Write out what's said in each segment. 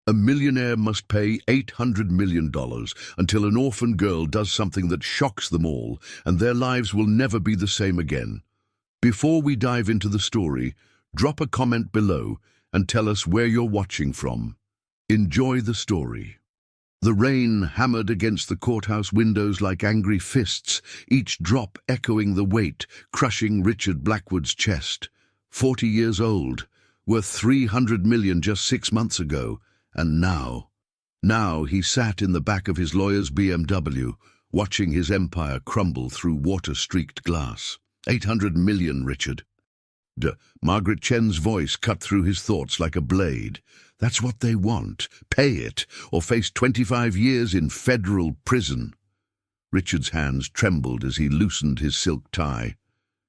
A millionaire must pay $800 million until an orphan girl does something that shocks them all, and their lives will never be the same again. Before we dive into the story, drop a comment below and tell us where you're watching from. Enjoy the story. The rain hammered against the courthouse windows like angry fists, each drop echoing the weight, crushing Richard Blackwood's chest. 40 years old, worth $300 million just 6 months ago. And now he sat in the back of his lawyer's BMW, watching his empire crumble through water-streaked glass. 800 million, Richard. Margaret Chen's voice cut through his thoughts like a blade. That's what they want. Pay it, or face 25 years in federal prison. Richard's hands trembled as he loosened his silk tie.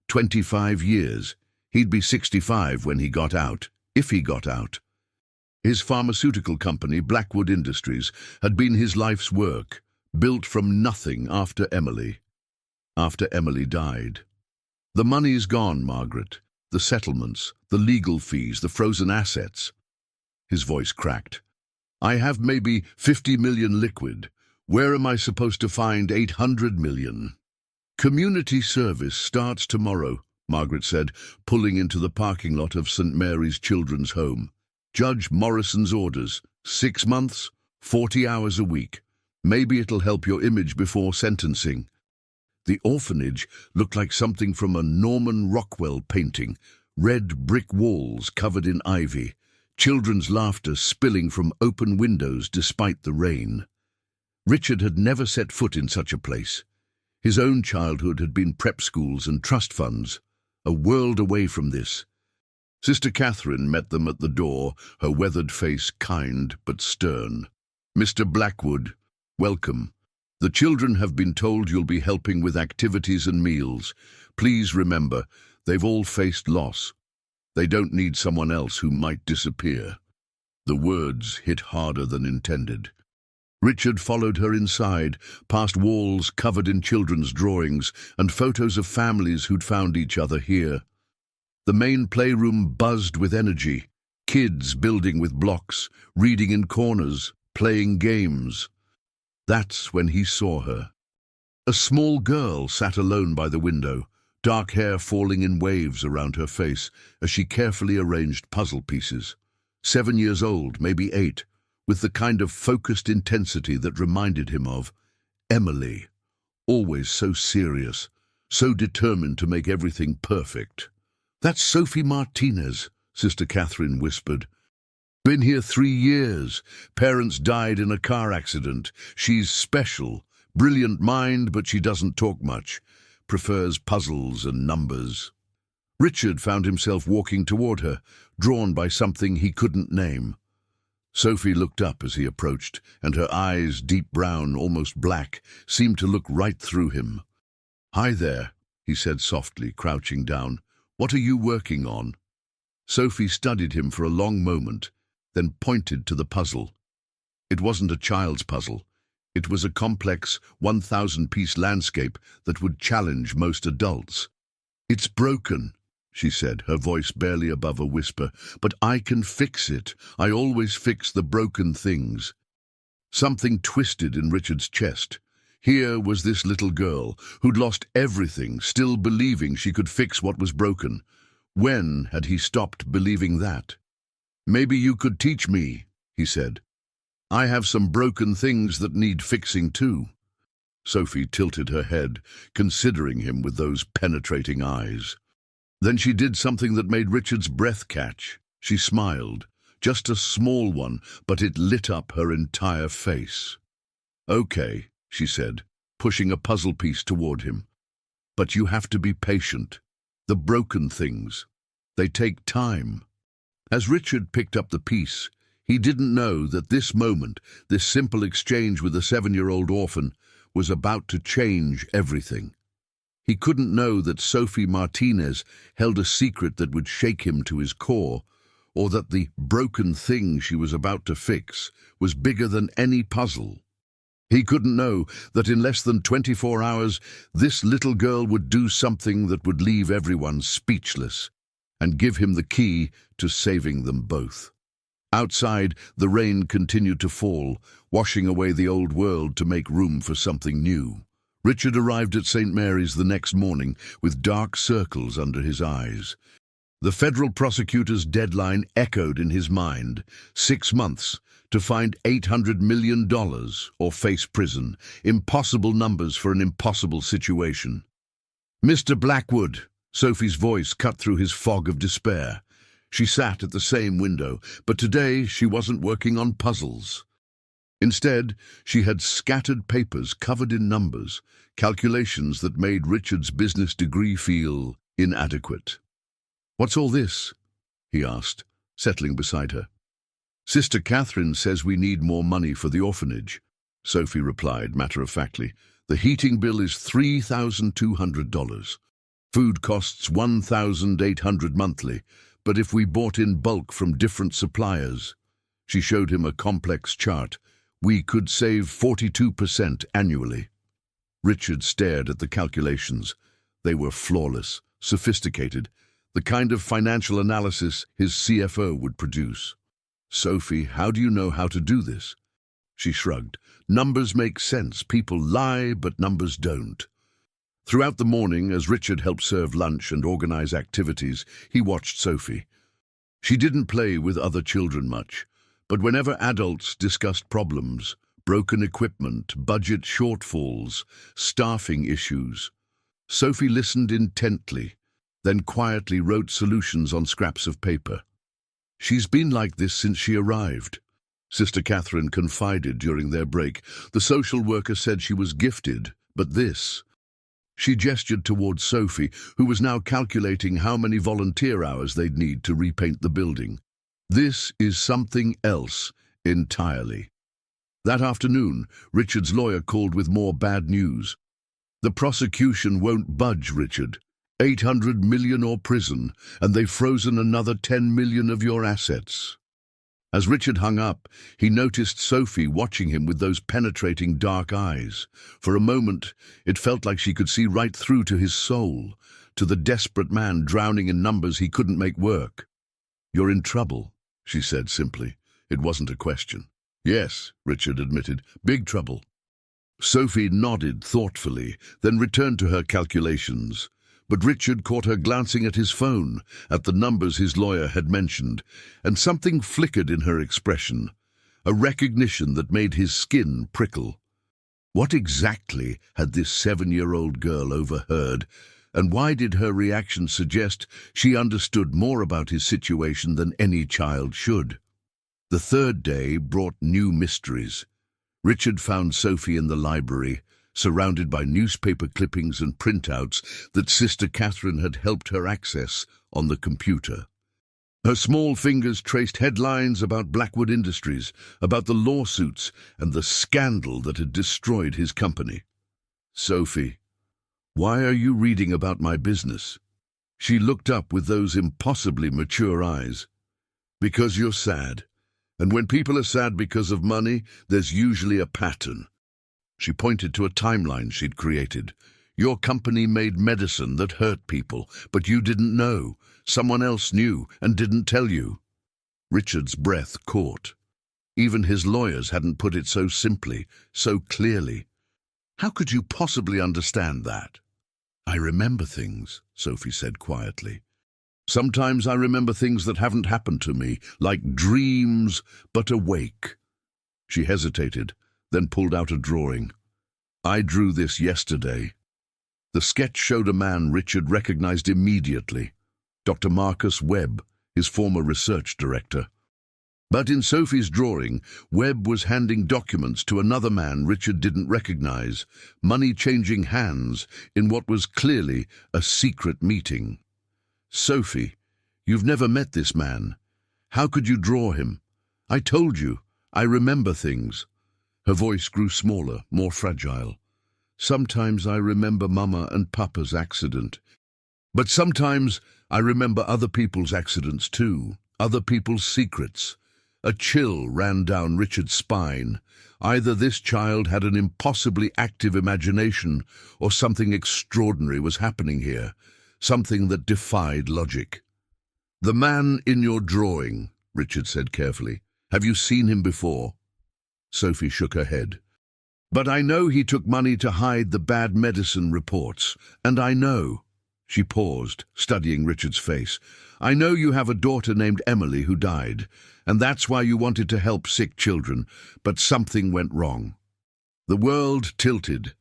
25 years. He'd be 65 when he got out, if he got out. His pharmaceutical company, Blackwood Industries, had been his life's work, built from nothing after Emily died. The money's gone, Margaret. The settlements, the legal fees, the frozen assets. His voice cracked. I have maybe 50 million liquid. Where am I supposed to find 800 million? Community service starts tomorrow, Margaret said, pulling into the parking lot of St. Mary's Children's Home. Judge Morrison's orders, 6 months, 40 hours a week. Maybe it'll help your image before sentencing. The orphanage looked like something from a Norman Rockwell painting, red brick walls covered in ivy, children's laughter spilling from open windows despite the rain. Richard had never set foot in such a place. His own childhood had been prep schools and trust funds, a world away from this. Sister Catherine met them at the door, her weathered face kind but stern. Mr. Blackwood, welcome. The children have been told you'll be helping with activities and meals. Please remember, they've all faced loss. They don't need someone else who might disappear. The words hit harder than intended. Richard followed her inside, past walls covered in children's drawings and photos of families who'd found each other here. The main playroom buzzed with energy, kids building with blocks, reading in corners, playing games. That's when he saw her. A small girl sat alone by the window, dark hair falling in waves around her face as she carefully arranged puzzle pieces. 7 years old, maybe 8, with the kind of focused intensity that reminded him of Emily, always so serious, so determined to make everything perfect. That's Sophie Martinez, Sister Catherine whispered. Been here 3 years. Parents died in a car accident. She's special. Brilliant mind, but she doesn't talk much. Prefers puzzles and numbers. Richard found himself walking toward her, drawn by something he couldn't name. Sophie looked up as he approached, and her eyes, deep brown, almost black, seemed to look right through him. Hi there, he said softly, crouching down. What are you working on? Sophie studied him for a long moment, then pointed to the puzzle. It wasn't a child's puzzle. It was a complex 1,000-piece landscape that would challenge most adults. It's broken, she said, her voice barely above a whisper, but I can fix it. I always fix the broken things. Something twisted in Richard's chest. Here was this little girl who'd lost everything, still believing she could fix what was broken. When had he stopped believing that? Maybe you could teach me, he said. I have some broken things that need fixing too. Sophie tilted her head, considering him with those penetrating eyes. Then she did something that made Richard's breath catch. She smiled, just a small one, but it lit up her entire face. Okay, she said, pushing a puzzle piece toward him. But you have to be patient. The broken things, they take time. As Richard picked up the piece, he didn't know that this moment, this simple exchange with a 7-year-old orphan, was about to change everything. He couldn't know that Sophie Martinez held a secret that would shake him to his core, or that the broken thing she was about to fix was bigger than any puzzle. He couldn't know that in less than 24 hours, this little girl would do something that would leave everyone speechless and give him the key to saving them both. Outside, the rain continued to fall, washing away the old world to make room for something new. Richard arrived at St. Mary's the next morning with dark circles under his eyes. The federal prosecutor's deadline echoed in his mind: 6 months to find $800 million or face prison. Impossible numbers for an impossible situation. "Mr. Blackwood," Sophie's voice cut through his fog of despair. She sat at the same window, but today she wasn't working on puzzles. Instead, she had scattered papers covered in numbers, calculations that made Richard's business degree feel inadequate. "What's all this?" he asked, settling beside her. "Sister Catherine says we need more money for the orphanage," Sophie replied matter-of-factly. "The heating bill is $3,200. Food costs $1,800 monthly, but if we bought in bulk from different suppliers," she showed him a complex chart, "we could save 42% annually." Richard stared at the calculations. They were flawless, sophisticated, the kind of financial analysis his CFO would produce. "Sophie, how do you know how to do this?" She shrugged. "Numbers make sense. People lie, but numbers don't." Throughout the morning, as Richard helped serve lunch and organize activities, he watched Sophie. She didn't play with other children much, but whenever adults discussed problems, broken equipment, budget shortfalls, staffing issues, Sophie listened intently, then quietly wrote solutions on scraps of paper. "She's been like this since she arrived," Sister Catherine confided during their break. "The social worker said she was gifted, but this—" She gestured towards Sophie, who was now calculating how many volunteer hours they'd need to repaint the building. "This is something else entirely." That afternoon, Richard's lawyer called with more bad news. "The prosecution won't budge, Richard. 800 million or prison, and they've frozen another 10 million of your assets." As Richard hung up, he noticed Sophie watching him with those penetrating dark eyes. For a moment, it felt like she could see right through to his soul, to the desperate man drowning in numbers he couldn't make work. "You're in trouble," she said simply. It wasn't a question. "Yes," Richard admitted, "big trouble." Sophie nodded thoughtfully, then returned to her calculations. But Richard caught her glancing at his phone, at the numbers his lawyer had mentioned, and something flickered in her expression, a recognition that made his skin prickle. What exactly had this 7-year-old girl overheard, and why did her reaction suggest she understood more about his situation than any child should? The third day brought new mysteries. Richard found Sophie in the library, surrounded by newspaper clippings and printouts that Sister Catherine had helped her access on the computer. Her small fingers traced headlines about Blackwood Industries, about the lawsuits and the scandal that had destroyed his company. "Sophie, why are you reading about my business?" She looked up with those impossibly mature eyes. "Because you're sad. And when people are sad because of money, there's usually a pattern." She pointed to a timeline she'd created. "Your company made medicine that hurt people, but you didn't know. Someone else knew and didn't tell you." Richard's breath caught. Even his lawyers hadn't put it so simply, so clearly. "How could you possibly understand that?" "I remember things," Sophie said quietly. "Sometimes I remember things that haven't happened to me, like dreams, but awake." She hesitated, then pulled out a drawing. "I drew this yesterday." The sketch showed a man Richard recognized immediately, Dr. Marcus Webb, his former research director. But in Sophie's drawing, Webb was handing documents to another man Richard didn't recognize, money changing hands in what was clearly a secret meeting. "Sophie, you've never met this man. How could you draw him? I told you, I remember things." Her voice grew smaller, more fragile. "Sometimes I remember Mama and Papa's accident. But sometimes I remember other people's accidents too, other people's secrets." A chill ran down Richard's spine. Either this child had an impossibly active imagination, or something extraordinary was happening here, something that defied logic. "The man in your drawing," Richard said carefully. "Have you seen him before?" Sophie shook her head. "But I know he took money to hide the bad medicine reports, and I know—" She paused, studying Richard's face. "I know you have a daughter named Emily who died, and that's why you wanted to help sick children, but something went wrong." The world tilted.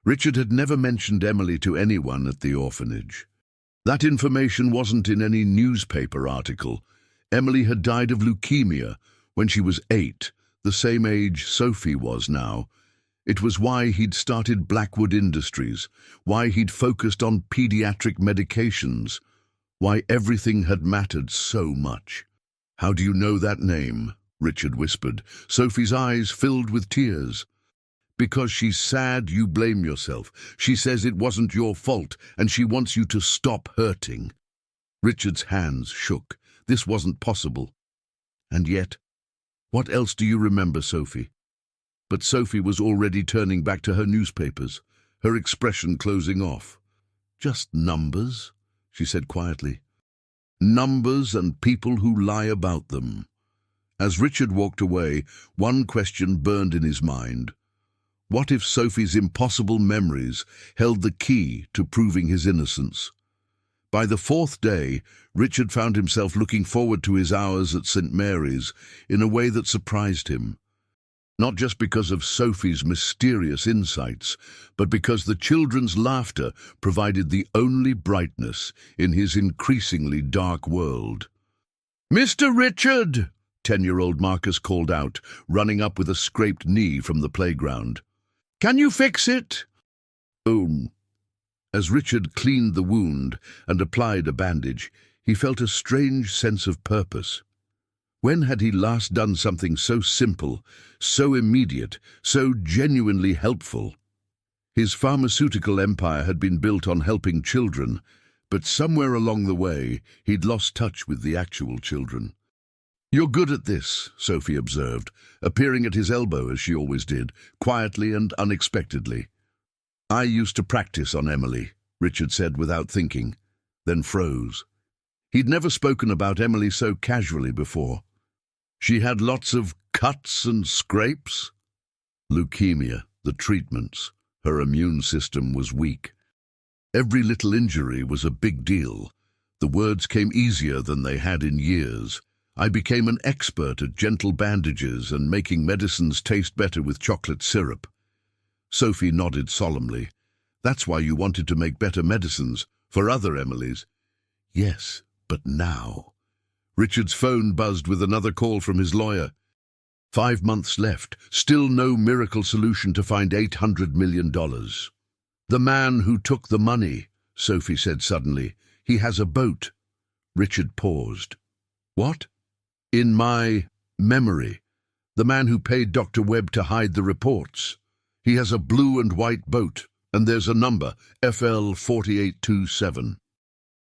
Richard had never mentioned Emily to anyone at the orphanage. That information wasn't in any newspaper article. Emily had died of leukemia when she was 8, the same age Sophie was now. It was why he'd started Blackwood Industries, why he'd focused on pediatric medications, why everything had mattered so much. "How do you know that name?" Richard whispered. Sophie's eyes filled with tears. "Because she's sad you blame yourself. She says it wasn't your fault, and she wants you to stop hurting." Richard's hands shook. This wasn't possible. And yet, "What else do you remember, Sophie?" But Sophie was already turning back to her newspapers, her expression closing off. "Just numbers," she said quietly. "Numbers and people who lie about them." As Richard walked away, one question burned in his mind. What if Sophie's impossible memories held the key to proving his innocence? By the 4th day, Richard found himself looking forward to his hours at St. Mary's in a way that surprised him. Not just because of Sophie's mysterious insights, but because the children's laughter provided the only brightness in his increasingly dark world. "Mr. Richard!" 10-year-old Marcus called out, running up with a scraped knee from the playground. "Can you fix it?" As Richard cleaned the wound and applied a bandage, he felt a strange sense of purpose. When had he last done something so simple, so immediate, so genuinely helpful? His pharmaceutical empire had been built on helping children, but somewhere along the way, he'd lost touch with the actual children. "You're good at this," Sophie observed, appearing at his elbow as she always did, quietly and unexpectedly. "I used to practice on Emily," Richard said without thinking, then froze. He'd never spoken about Emily so casually before. "She had lots of cuts and scrapes?" "Leukemia, the treatments. Her immune system was weak. Every little injury was a big deal. The words came easier than they had in years. I became an expert at gentle bandages and making medicines taste better with chocolate syrup." Sophie nodded solemnly. "That's why you wanted to make better medicines for other Emilys." "Yes, but now—" Richard's phone buzzed with another call from his lawyer. 5 months left, still no miracle solution to find $800 million. "The man who took the money," Sophie said suddenly. "He has a boat." Richard paused. "What?" "In my memory. The man who paid Dr. Webb to hide the reports. He has a blue and white boat, and there's a number, FL 4827.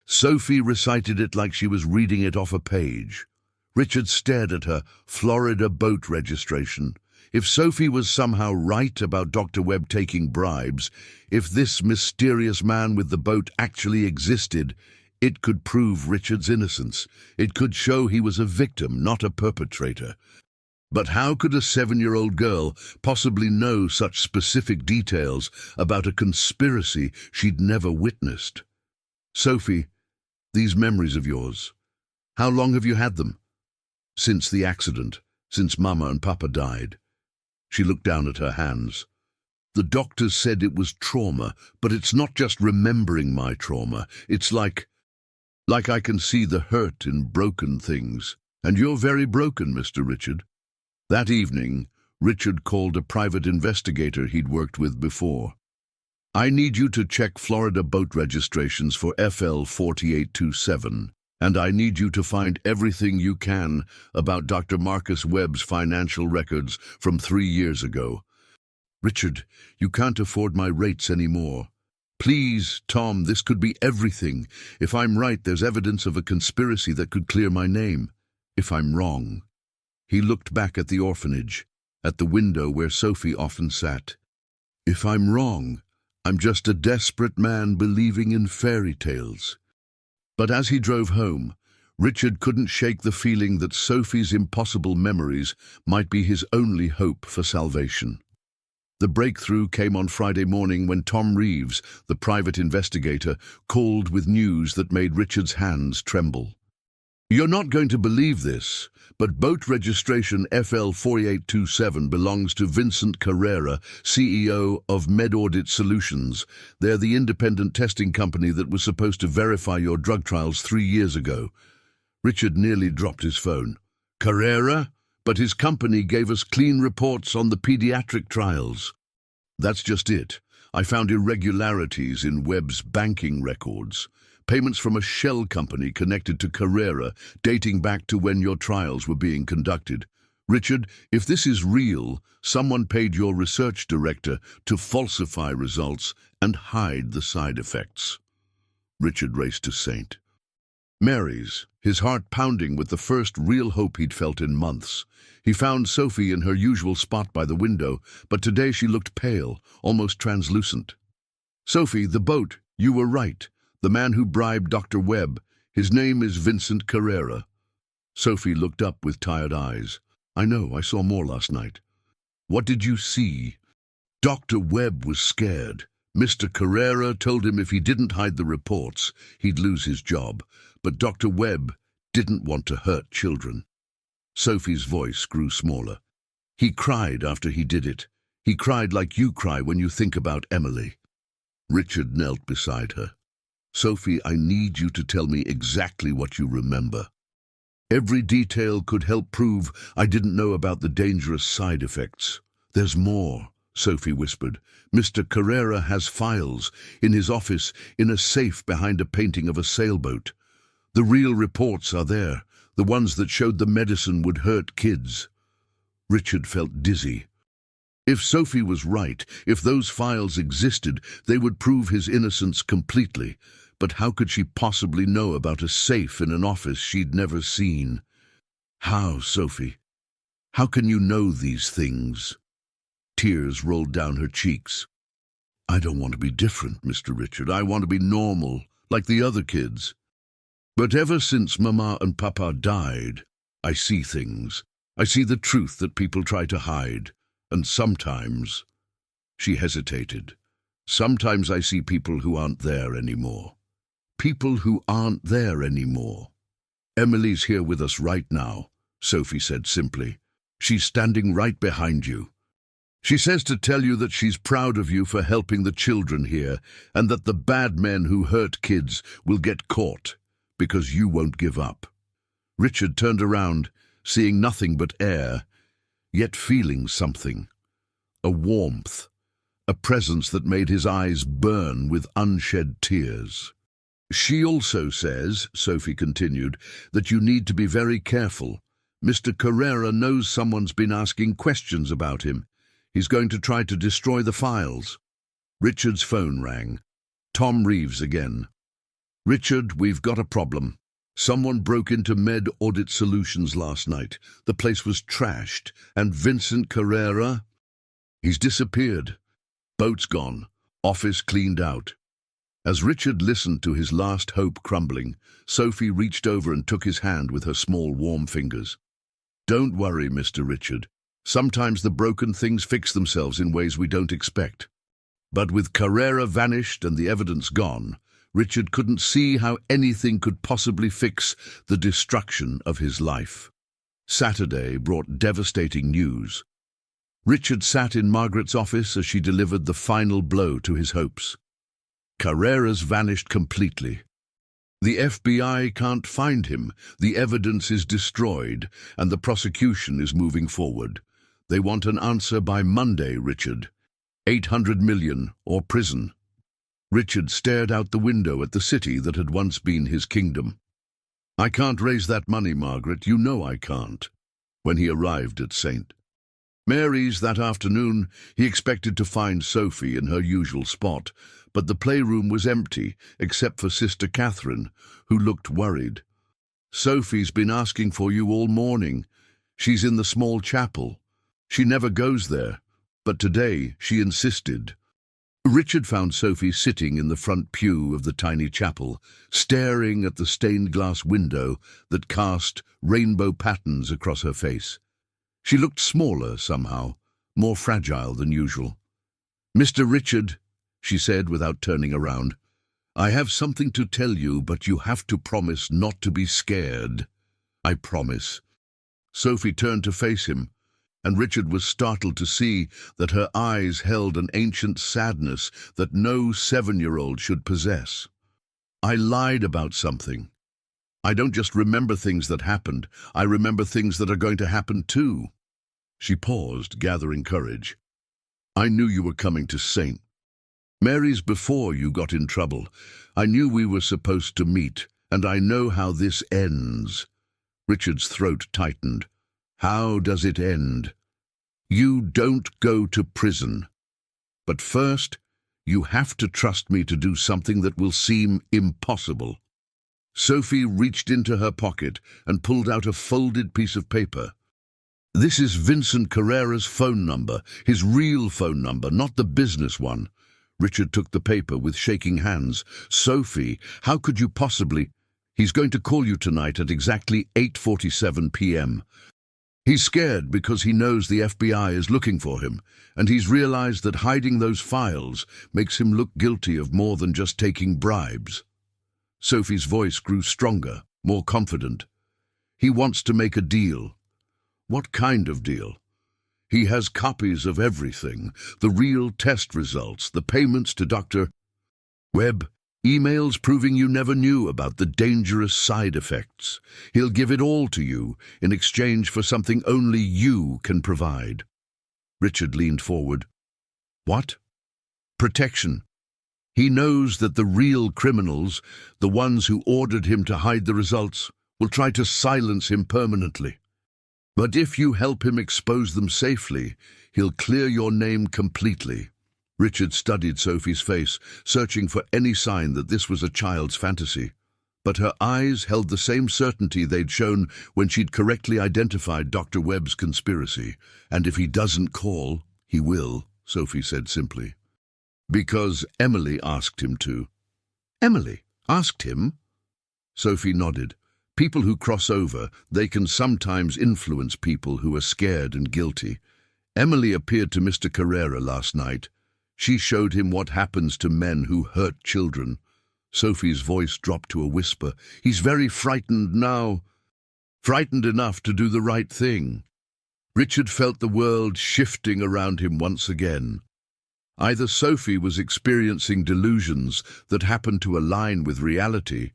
Sophie recited it like she was reading it off a page. Richard stared at her Florida boat registration. If Sophie was somehow right about Dr. Webb taking bribes, if this mysterious man with the boat actually existed, it could prove Richard's innocence. It could show he was a victim, not a perpetrator. But how could a 7-year-old girl possibly know such specific details about a conspiracy she'd never witnessed? "Sophie, these memories of yours, how long have you had them?" "Since the accident, since Mama and Papa died." She looked down at her hands. "The doctors said it was trauma, but it's not just remembering my trauma. It's like I can see the hurt in broken things. And you're very broken, Mr. Richard." That evening, Richard called a private investigator he'd worked with before. "I need you to check Florida boat registrations for FL 4827, and I need you to find everything you can about Dr. Marcus Webb's financial records from 3 years ago." "Richard, you can't afford my rates anymore." "Please, Tom, this could be everything. If I'm right, there's evidence of a conspiracy that could clear my name. If I'm wrong." He looked back at the orphanage, at the window where Sophie often sat. "If I'm wrong, I'm just a desperate man believing in fairy tales." But as he drove home, Richard couldn't shake the feeling that Sophie's impossible memories might be his only hope for salvation. The breakthrough came on Friday morning when Tom Reeves, the private investigator, called with news that made Richard's hands tremble. "You're not going to believe this, but boat registration FL4827 belongs to Vincent Carrera, CEO of MedAudit Solutions. They're the independent testing company that was supposed to verify your drug trials 3 years ago." Richard nearly dropped his phone. "Carrera? But his company gave us clean reports on the pediatric trials." "That's just it. I found irregularities in Webb's banking records. Payments from a shell company connected to Carrera, dating back to when your trials were being conducted. Richard, if this is real, someone paid your research director to falsify results and hide the side effects." Richard raced to St. Mary's, his heart pounding with the first real hope he'd felt in months. He found Sophie in her usual spot by the window, but today she looked pale, almost translucent. "Sophie, the boat, you were right. The man who bribed Dr. Webb, his name is Vincent Carrera." Sophie looked up with tired eyes. "I know, I saw more last night." "What did you see?" "Dr. Webb was scared. Mr. Carrera told him if he didn't hide the reports, he'd lose his job. But Dr. Webb didn't want to hurt children." Sophie's voice grew smaller. "He cried after he did it. He cried like you cry when you think about Emily." Richard knelt beside her. "Sophie, I need you to tell me exactly what you remember. Every detail could help prove I didn't know about the dangerous side effects." "There's more," Sophie whispered. "Mr. Carrera has files in his office in a safe behind a painting of a sailboat. The real reports are there, the ones that showed the medicine would hurt kids." Richard felt dizzy. If Sophie was right, if those files existed, they would prove his innocence completely. But how could she possibly know about a safe in an office she'd never seen? "How, Sophie? How can you know these things?" Tears rolled down her cheeks. "I don't want to be different, Mr. Richard. I want to be normal, like the other kids. But ever since Mama and Papa died, I see things. I see the truth that people try to hide. And sometimes—" She hesitated. "Sometimes I see people who aren't there anymore. People who aren't there anymore." "Emily's here with us right now," Sophie said simply. "She's standing right behind you. She says to tell you that she's proud of you for helping the children here, and that the bad men who hurt kids will get caught, because you won't give up." Richard turned around, seeing nothing but air, yet feeling something. A warmth, a presence that made his eyes burn with unshed tears. "She also says," Sophie continued, "that you need to be very careful. Mr. Carrera knows someone's been asking questions about him. He's going to try to destroy the files." Richard's phone rang. Tom Reeves again. "Richard, we've got a problem. Someone broke into MedAudit Solutions last night. The place was trashed, and Vincent Carrera, he's disappeared. Boat's gone. Office cleaned out." As Richard listened to his last hope crumbling, Sophie reached over and took his hand with her small, warm fingers. "Don't worry, Mr. Richard. Sometimes the broken things fix themselves in ways we don't expect." But with Carrera vanished and the evidence gone, Richard couldn't see how anything could possibly fix the destruction of his life. Saturday brought devastating news. Richard sat in Margaret's office as she delivered the final blow to his hopes. Carrera's vanished completely. The FBI can't find him, the evidence is destroyed, and the prosecution is moving forward. They want an answer by Monday, Richard. 800 million or prison. Richard stared out the window at the city that had once been his kingdom. "I can't raise that money, Margaret. You know I can't." When he arrived at St. Mary's that afternoon, he expected to find Sophie in her usual spot, but the playroom was empty, except for Sister Catherine, who looked worried. "Sophie's been asking for you all morning. She's in the small chapel. She never goes there, but today she insisted." Richard found Sophie sitting in the front pew of the tiny chapel, staring at the stained glass window that cast rainbow patterns across her face. She looked smaller somehow, more fragile than usual. "Mr. Richard," she said without turning around, "I have something to tell you, but you have to promise not to be scared." "I promise." Sophie turned to face him, and Richard was startled to see that her eyes held an ancient sadness that no 7-year-old should possess. "I lied about something. I don't just remember things that happened, I remember things that are going to happen too." She paused, gathering courage. "I knew you were coming to St. Mary's before you got in trouble. I knew we were supposed to meet, and I know how this ends." Richard's throat tightened. "How does it end?" "You don't go to prison. But first, you have to trust me to do something that will seem impossible." Sophie reached into her pocket and pulled out a folded piece of paper. "This is Vincent Carrera's phone number, his real phone number, not the business one." Richard took the paper with shaking hands. "Sophie, how could you possibly—" "He's going to call you tonight at exactly 8:47 p.m. He's scared because he knows the FBI is looking for him, and he's realized that hiding those files makes him look guilty of more than just taking bribes." Sophie's voice grew stronger, more confident. "He wants to make a deal." "What kind of deal?" "He has copies of everything, the real test results, the payments to Dr. Webb, emails proving you never knew about the dangerous side effects. He'll give it all to you in exchange for something only you can provide." Richard leaned forward. "What?" "Protection. He knows that the real criminals, the ones who ordered him to hide the results, will try to silence him permanently. But if you help him expose them safely, he'll clear your name completely." Richard studied Sophie's face, searching for any sign that this was a child's fantasy. But her eyes held the same certainty they'd shown when she'd correctly identified Dr. Webb's conspiracy. "And if he doesn't call, he will," Sophie said simply. "Because Emily asked him to." "Emily asked him?" Sophie nodded. "People who cross over, they can sometimes influence people who are scared and guilty. Emily appeared to Mr. Carrera last night. She showed him what happens to men who hurt children." Sophie's voice dropped to a whisper. "He's very frightened now. Frightened enough to do the right thing." Richard felt the world shifting around him once again. Either Sophie was experiencing delusions that happened to align with reality,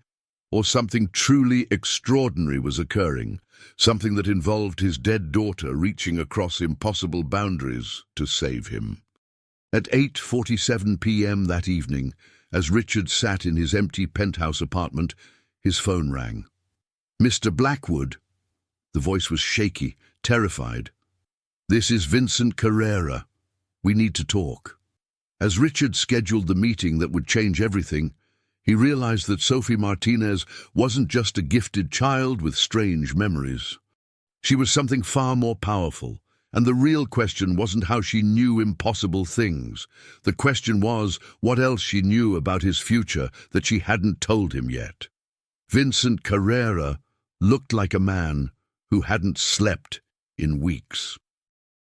or something truly extraordinary was occurring, something that involved his dead daughter reaching across impossible boundaries to save him. At 8:47 p.m. that evening, as Richard sat in his empty penthouse apartment, his phone rang. "Mr. Blackwood." The voice was shaky, terrified. "This is Vincent Carrera. We need to talk." As Richard scheduled the meeting that would change everything, he realized that Sophie Martinez wasn't just a gifted child with strange memories. She was something far more powerful, and the real question wasn't how she knew impossible things. The question was what else she knew about his future that she hadn't told him yet. Vincent Carrera looked like a man who hadn't slept in weeks.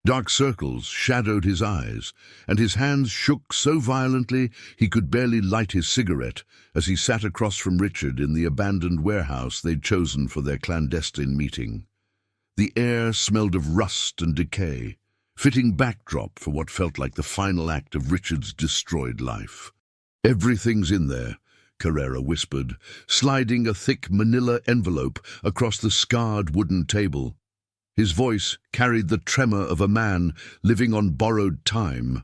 Dark circles shadowed his eyes, and his hands shook so violently he could barely light his cigarette as he sat across from Richard in the abandoned warehouse they'd chosen for their clandestine meeting. The air smelled of rust and decay, fitting backdrop for what felt like the final act of Richard's destroyed life. "Everything's in there," Carrera whispered, sliding a thick manila envelope across the scarred wooden table. His voice carried the tremor of a man living on borrowed time.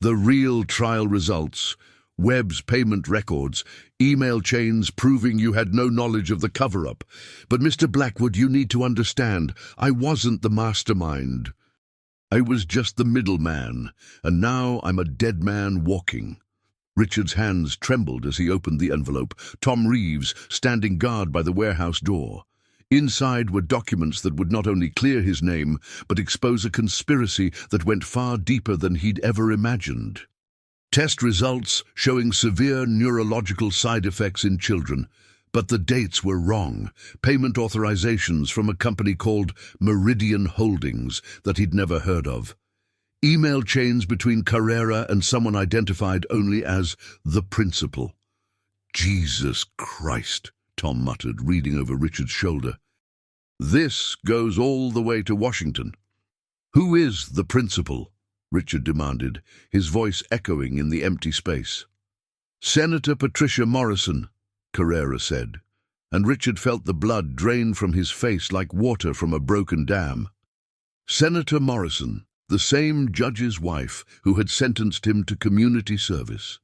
"The real trial results, Webb's payment records, email chains proving you had no knowledge of the cover-up. But Mr. Blackwood, you need to understand, I wasn't the mastermind. I was just the middleman, and now I'm a dead man walking." Richard's hands trembled as he opened the envelope, Tom Reeves standing guard by the warehouse door. Inside were documents that would not only clear his name, but expose a conspiracy that went far deeper than he'd ever imagined. Test results showing severe neurological side effects in children, but the dates were wrong. Payment authorizations from a company called Meridian Holdings that he'd never heard of. Email chains between Carrera and someone identified only as the principal. Jesus Christ, Tom muttered, reading over Richard's shoulder. This goes all the way to Washington. Who is the principal? Richard demanded, his voice echoing in the empty space. Senator Patricia Morrison, Carrera said, and Richard felt the blood drain from his face like water from a broken dam. Senator Morrison, the same judge's wife who had sentenced him to community service.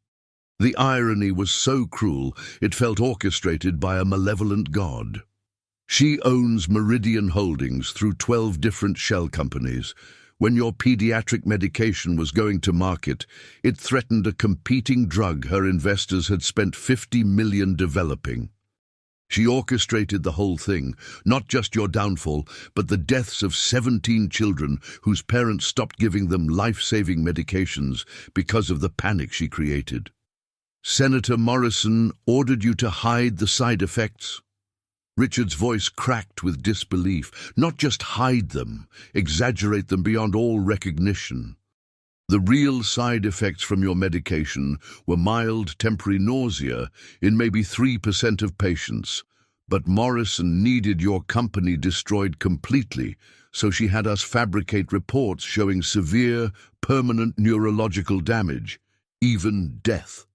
The irony was so cruel it felt orchestrated by a malevolent god. She owns Meridian Holdings through 12 different shell companies. When your pediatric medication was going to market, it threatened a competing drug her investors had spent $50 million developing. She orchestrated the whole thing, not just your downfall, but the deaths of 17 children whose parents stopped giving them life-saving medications because of the panic she created. Senator Morrison ordered you to hide the side effects. Richard's voice cracked with disbelief. Not just hide them, exaggerate them beyond all recognition. The real side effects from your medication were mild temporary nausea in maybe 3% of patients. But Morrison needed your company destroyed completely, so she had us fabricate reports showing severe, permanent neurological damage, even death.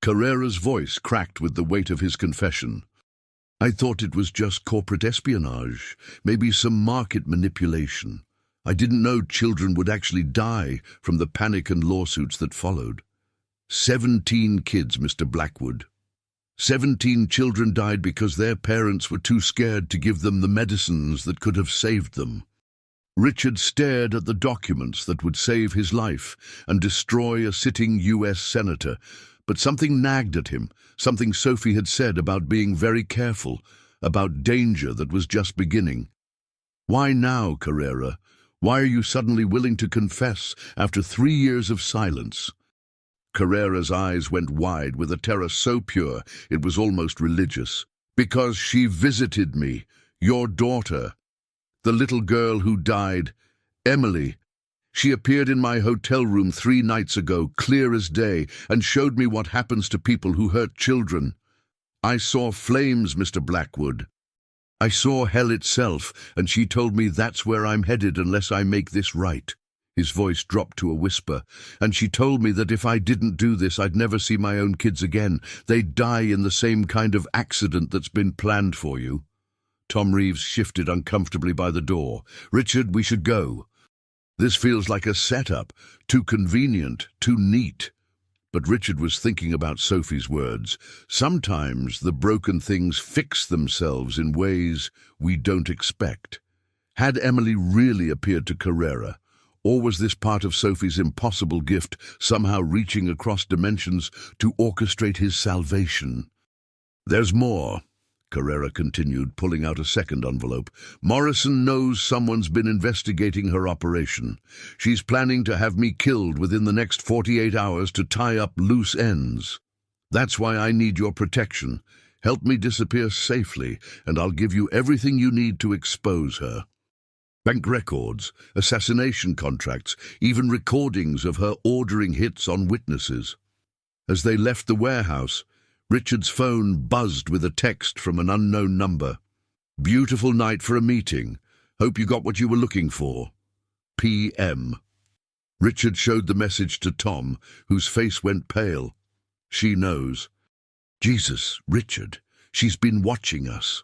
Carrera's voice cracked with the weight of his confession. I thought it was just corporate espionage, maybe some market manipulation. I didn't know children would actually die from the panic and lawsuits that followed. 17 kids, Mr. Blackwood. 17 children died because their parents were too scared to give them the medicines that could have saved them. Richard stared at the documents that would save his life and destroy a sitting U.S. senator, but something nagged at him, something Sophie had said about being very careful, about danger that was just beginning. Why now, Carrera? Why are you suddenly willing to confess after 3 years of silence? Carrera's eyes went wide with a terror so pure it was almost religious. Because she visited me, your daughter, the little girl who died, Emily. She appeared in my hotel room 3 nights ago, clear as day, and showed me what happens to people who hurt children. I saw flames, Mr. Blackwood. I saw hell itself, and she told me that's where I'm headed unless I make this right. His voice dropped to a whisper, and she told me that if I didn't do this, I'd never see my own kids again. They'd die in the same kind of accident that's been planned for you. Tom Reeves shifted uncomfortably by the door. Richard, we should go. This feels like a setup, too convenient, too neat. But Richard was thinking about Sophie's words. Sometimes the broken things fix themselves in ways we don't expect. Had Emily really appeared to Carrera? Or was this part of Sophie's impossible gift somehow reaching across dimensions to orchestrate his salvation? There's more, Carrera continued, pulling out a second envelope. Morrison knows someone's been investigating her operation. She's planning to have me killed within the next 48 hours to tie up loose ends. That's why I need your protection. Help me disappear safely, and I'll give you everything you need to expose her. Bank records, assassination contracts, even recordings of her ordering hits on witnesses. As they left the warehouse, Richard's phone buzzed with a text from an unknown number. Beautiful night for a meeting. Hope you got what you were looking for. PM. Richard showed the message to Tom, whose face went pale. She knows. Jesus, Richard, she's been watching us.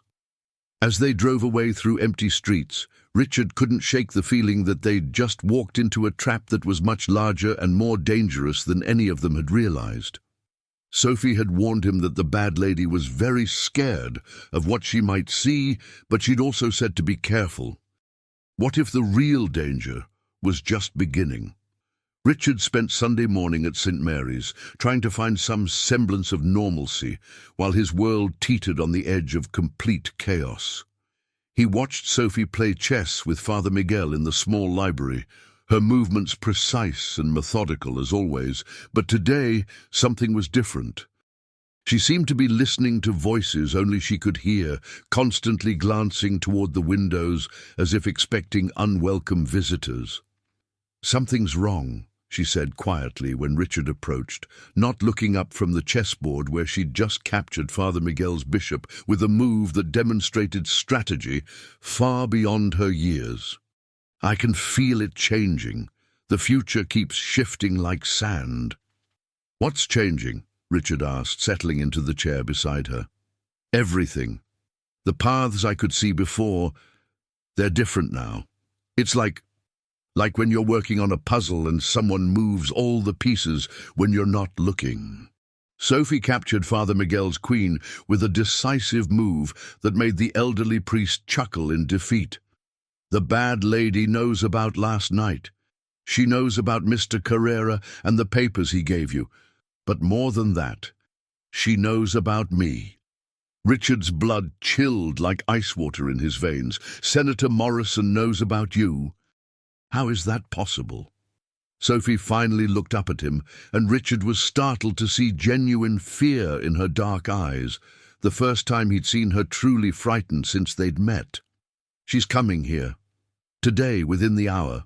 As they drove away through empty streets, Richard couldn't shake the feeling that they'd just walked into a trap that was much larger and more dangerous than any of them had realized. Sophie had warned him that the bad lady was very scared of what she might see, but she'd also said to be careful. What if the real danger was just beginning? Richard spent Sunday morning at St. Mary's, trying to find some semblance of normalcy, while his world teetered on the edge of complete chaos. He watched Sophie play chess with Father Miguel in the small library, her movements precise and methodical as always, but today something was different. She seemed to be listening to voices only she could hear, constantly glancing toward the windows as if expecting unwelcome visitors. "Something's wrong," she said quietly when Richard approached, not looking up from the chessboard where she'd just captured Father Miguel's bishop with a move that demonstrated strategy far beyond her years. "I can feel it changing. The future keeps shifting like sand." "What's changing?" Richard asked, settling into the chair beside her. "Everything. The paths I could see before, they're different now. It's like when you're working on a puzzle and someone moves all the pieces when you're not looking." Sophie captured Father Miguel's queen with a decisive move that made the elderly priest chuckle in defeat. "The bad lady knows about last night. She knows about Mr. Carrera and the papers he gave you. But more than that, she knows about me." Richard's blood chilled like ice water in his veins. "Senator Morrison knows about you. How is that possible?" Sophie finally looked up at him, and Richard was startled to see genuine fear in her dark eyes, the first time he'd seen her truly frightened since they'd met. "She's coming here. Today, within the hour.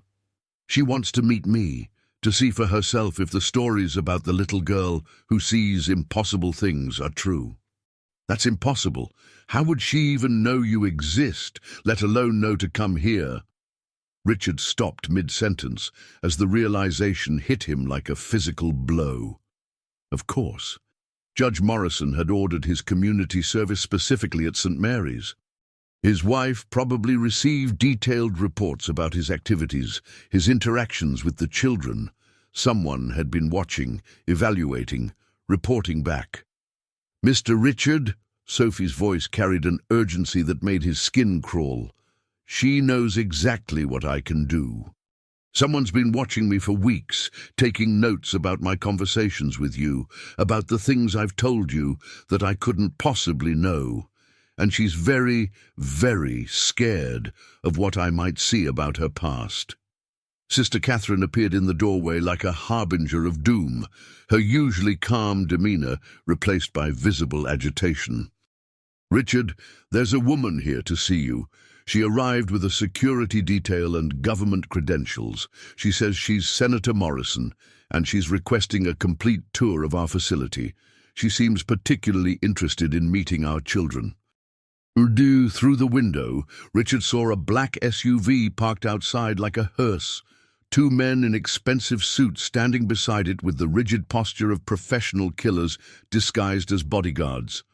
She wants to meet me, to see for herself if the stories about the little girl who sees impossible things are true." "That's impossible. How would she even know you exist, let alone know to come here?" Richard stopped mid-sentence as the realization hit him like a physical blow. Of course, Judge Morrison had ordered his community service specifically at St. Mary's. His wife probably received detailed reports about his activities, his interactions with the children. Someone had been watching, evaluating, reporting back. "Mr. Richard," Sophie's voice carried an urgency that made his skin crawl. "She knows exactly what I can do. Someone's been watching me for weeks, taking notes about my conversations with you, about the things I've told you that I couldn't possibly know. And she's very, very scared of what I might see about her past." Sister Catherine appeared in the doorway like a harbinger of doom, her usually calm demeanor replaced by visible agitation. "Richard, there's a woman here to see you. She arrived with a security detail and government credentials. She says she's Senator Morrison, and she's requesting a complete tour of our facility. She seems particularly interested in meeting our children." Through the window, Richard saw a black SUV parked outside like a hearse. Two men in expensive suits standing beside it with the rigid posture of professional killers disguised as bodyguards.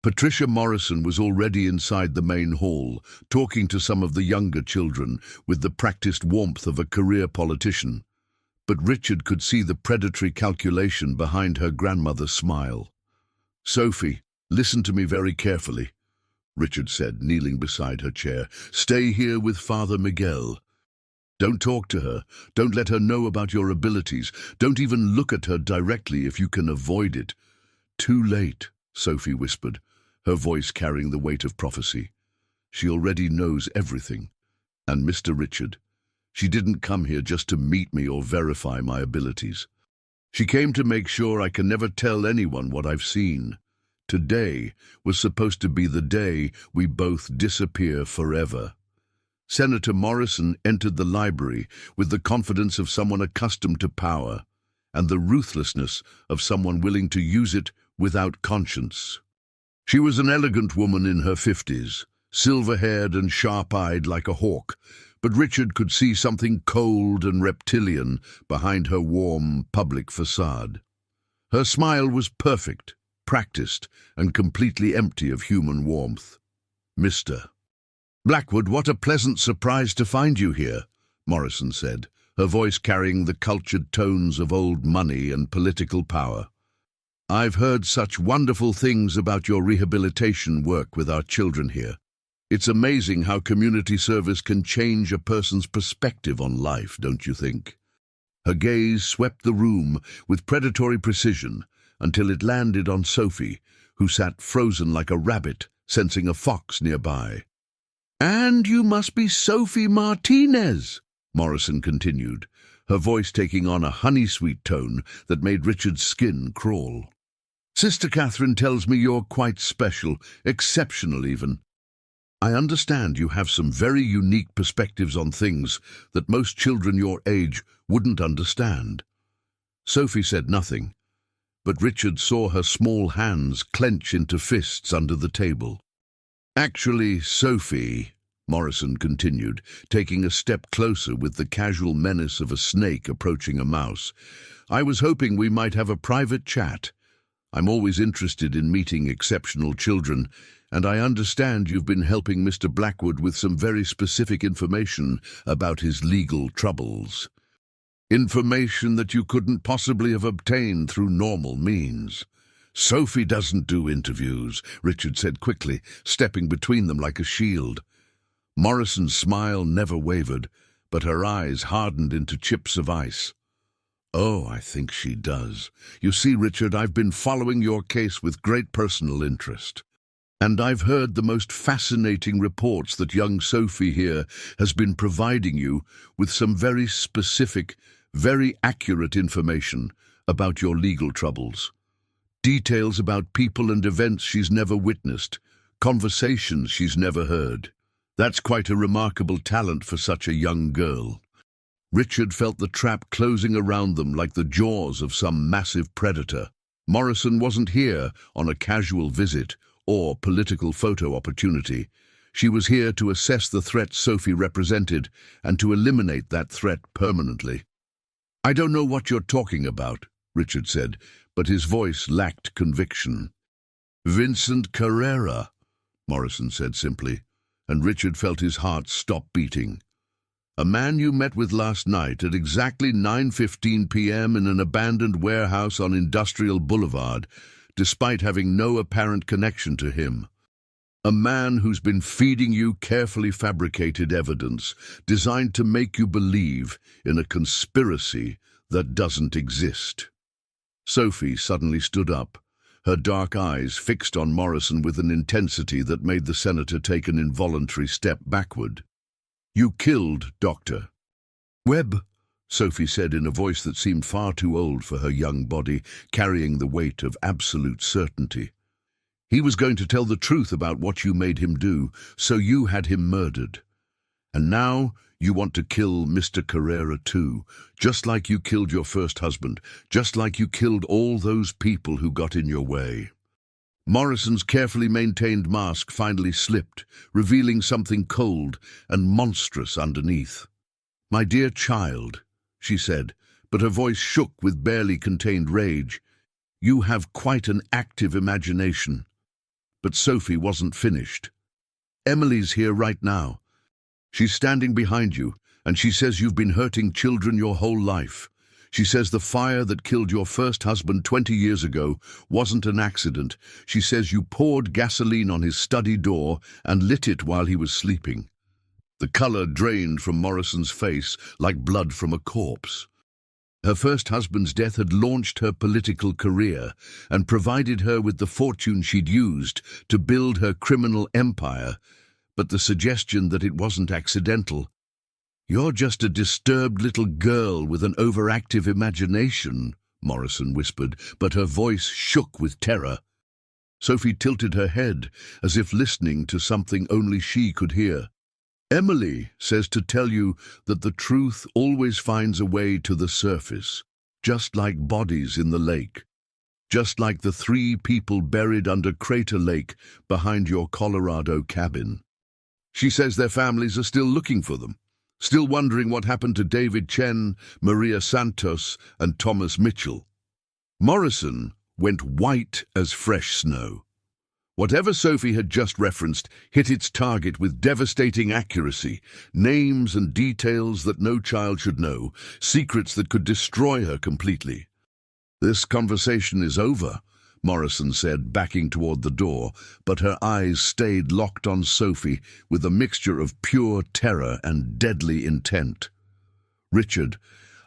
Patricia Morrison was already inside the main hall, talking to some of the younger children with the practiced warmth of a career politician. But Richard could see the predatory calculation behind her grandmother's smile. "Sophie, listen to me very carefully," Richard said, kneeling beside her chair. "Stay here with Father Miguel. Don't talk to her. Don't let her know about your abilities. Don't even look at her directly if you can avoid it." "Too late," Sophie whispered, her voice carrying the weight of prophecy. "She already knows everything. And Mr. Richard, she didn't come here just to meet me or verify my abilities. She came to make sure I can never tell anyone what I've seen. Today was supposed to be the day we both disappear forever." Senator Morrison entered the library with the confidence of someone accustomed to power and the ruthlessness of someone willing to use it without conscience. She was an elegant woman in her 50s, silver-haired and sharp-eyed like a hawk, but Richard could see something cold and reptilian behind her warm, public facade. Her smile was perfect, practiced, and completely empty of human warmth. "Mr. Blackwood, what a pleasant surprise to find you here," Morrison said, her voice carrying the cultured tones of old money and political power. "I've heard such wonderful things about your rehabilitation work with our children here. It's amazing how community service can change a person's perspective on life, don't you think?" Her gaze swept the room with predatory precision until it landed on Sophie, who sat frozen like a rabbit, sensing a fox nearby. "And you must be Sophie Martinez," Morrison continued, her voice taking on a honey-sweet tone that made Richard's skin crawl. Sister Catherine tells me you're quite special, exceptional even. I understand you have some very unique perspectives on things that most children your age wouldn't understand. Sophie said nothing, but Richard saw her small hands clench into fists under the table. Actually, Sophie, Morrison continued, taking a step closer with the casual menace of a snake approaching a mouse, I was hoping we might have a private chat. I'm always interested in meeting exceptional children, and I understand you've been helping Mr. Blackwood with some very specific information about his legal troubles. Information that you couldn't possibly have obtained through normal means. Sophie doesn't do interviews, Richard said quickly, stepping between them like a shield. Morrison's smile never wavered, but her eyes hardened into chips of ice. Oh, I think she does. You see, Richard, I've been following your case with great personal interest. And I've heard the most fascinating reports that young Sophie here has been providing you with some very specific, very accurate information about your legal troubles. Details about people and events she's never witnessed, conversations she's never heard. That's quite a remarkable talent for such a young girl. Richard felt the trap closing around them like the jaws of some massive predator. Morrison wasn't here on a casual visit or political photo opportunity. She was here to assess the threat Sophie represented and to eliminate that threat permanently. I don't know what you're talking about, Richard said, but his voice lacked conviction. Vincent Carrera, Morrison said simply, and Richard felt his heart stop beating. A man you met with last night at exactly 9:15 p.m. in an abandoned warehouse on Industrial Boulevard, despite having no apparent connection to him. A man who's been feeding you carefully fabricated evidence designed to make you believe in a conspiracy that doesn't exist. Sophie suddenly stood up, her dark eyes fixed on Morrison with an intensity that made the senator take an involuntary step backward. You killed Dr. Webb, Sophie said in a voice that seemed far too old for her young body, carrying the weight of absolute certainty. He was going to tell the truth about what you made him do, so you had him murdered. And now you want to kill Mr. Carrera too, just like you killed your first husband, just like you killed all those people who got in your way. Morrison's carefully maintained mask finally slipped, revealing something cold and monstrous underneath. My dear child, she said, but her voice shook with barely contained rage. You have quite an active imagination. But Sophie wasn't finished. Emily's here right now. She's standing behind you, and she says you've been hurting children your whole life. She says the fire that killed your first husband 20 years ago wasn't an accident. She says you poured gasoline on his study door and lit it while he was sleeping. The color drained from Morrison's face like blood from a corpse. Her first husband's death had launched her political career and provided her with the fortune she'd used to build her criminal empire, but the suggestion that it wasn't accidental. You're just a disturbed little girl with an overactive imagination, Morrison whispered, but her voice shook with terror. Sophie tilted her head, as if listening to something only she could hear. Emily says to tell you that the truth always finds a way to the surface, just like bodies in the lake, just like the 3 people buried under Crater Lake behind your Colorado cabin. She says their families are still looking for them, still wondering what happened to David Chen, Maria Santos, and Thomas Mitchell. Morrison went white as fresh snow. Whatever Sophie had just referenced hit its target with devastating accuracy, names and details that no child should know, secrets that could destroy her completely. This conversation is over, Morrison said, backing toward the door, but her eyes stayed locked on Sophie with a mixture of pure terror and deadly intent. Richard,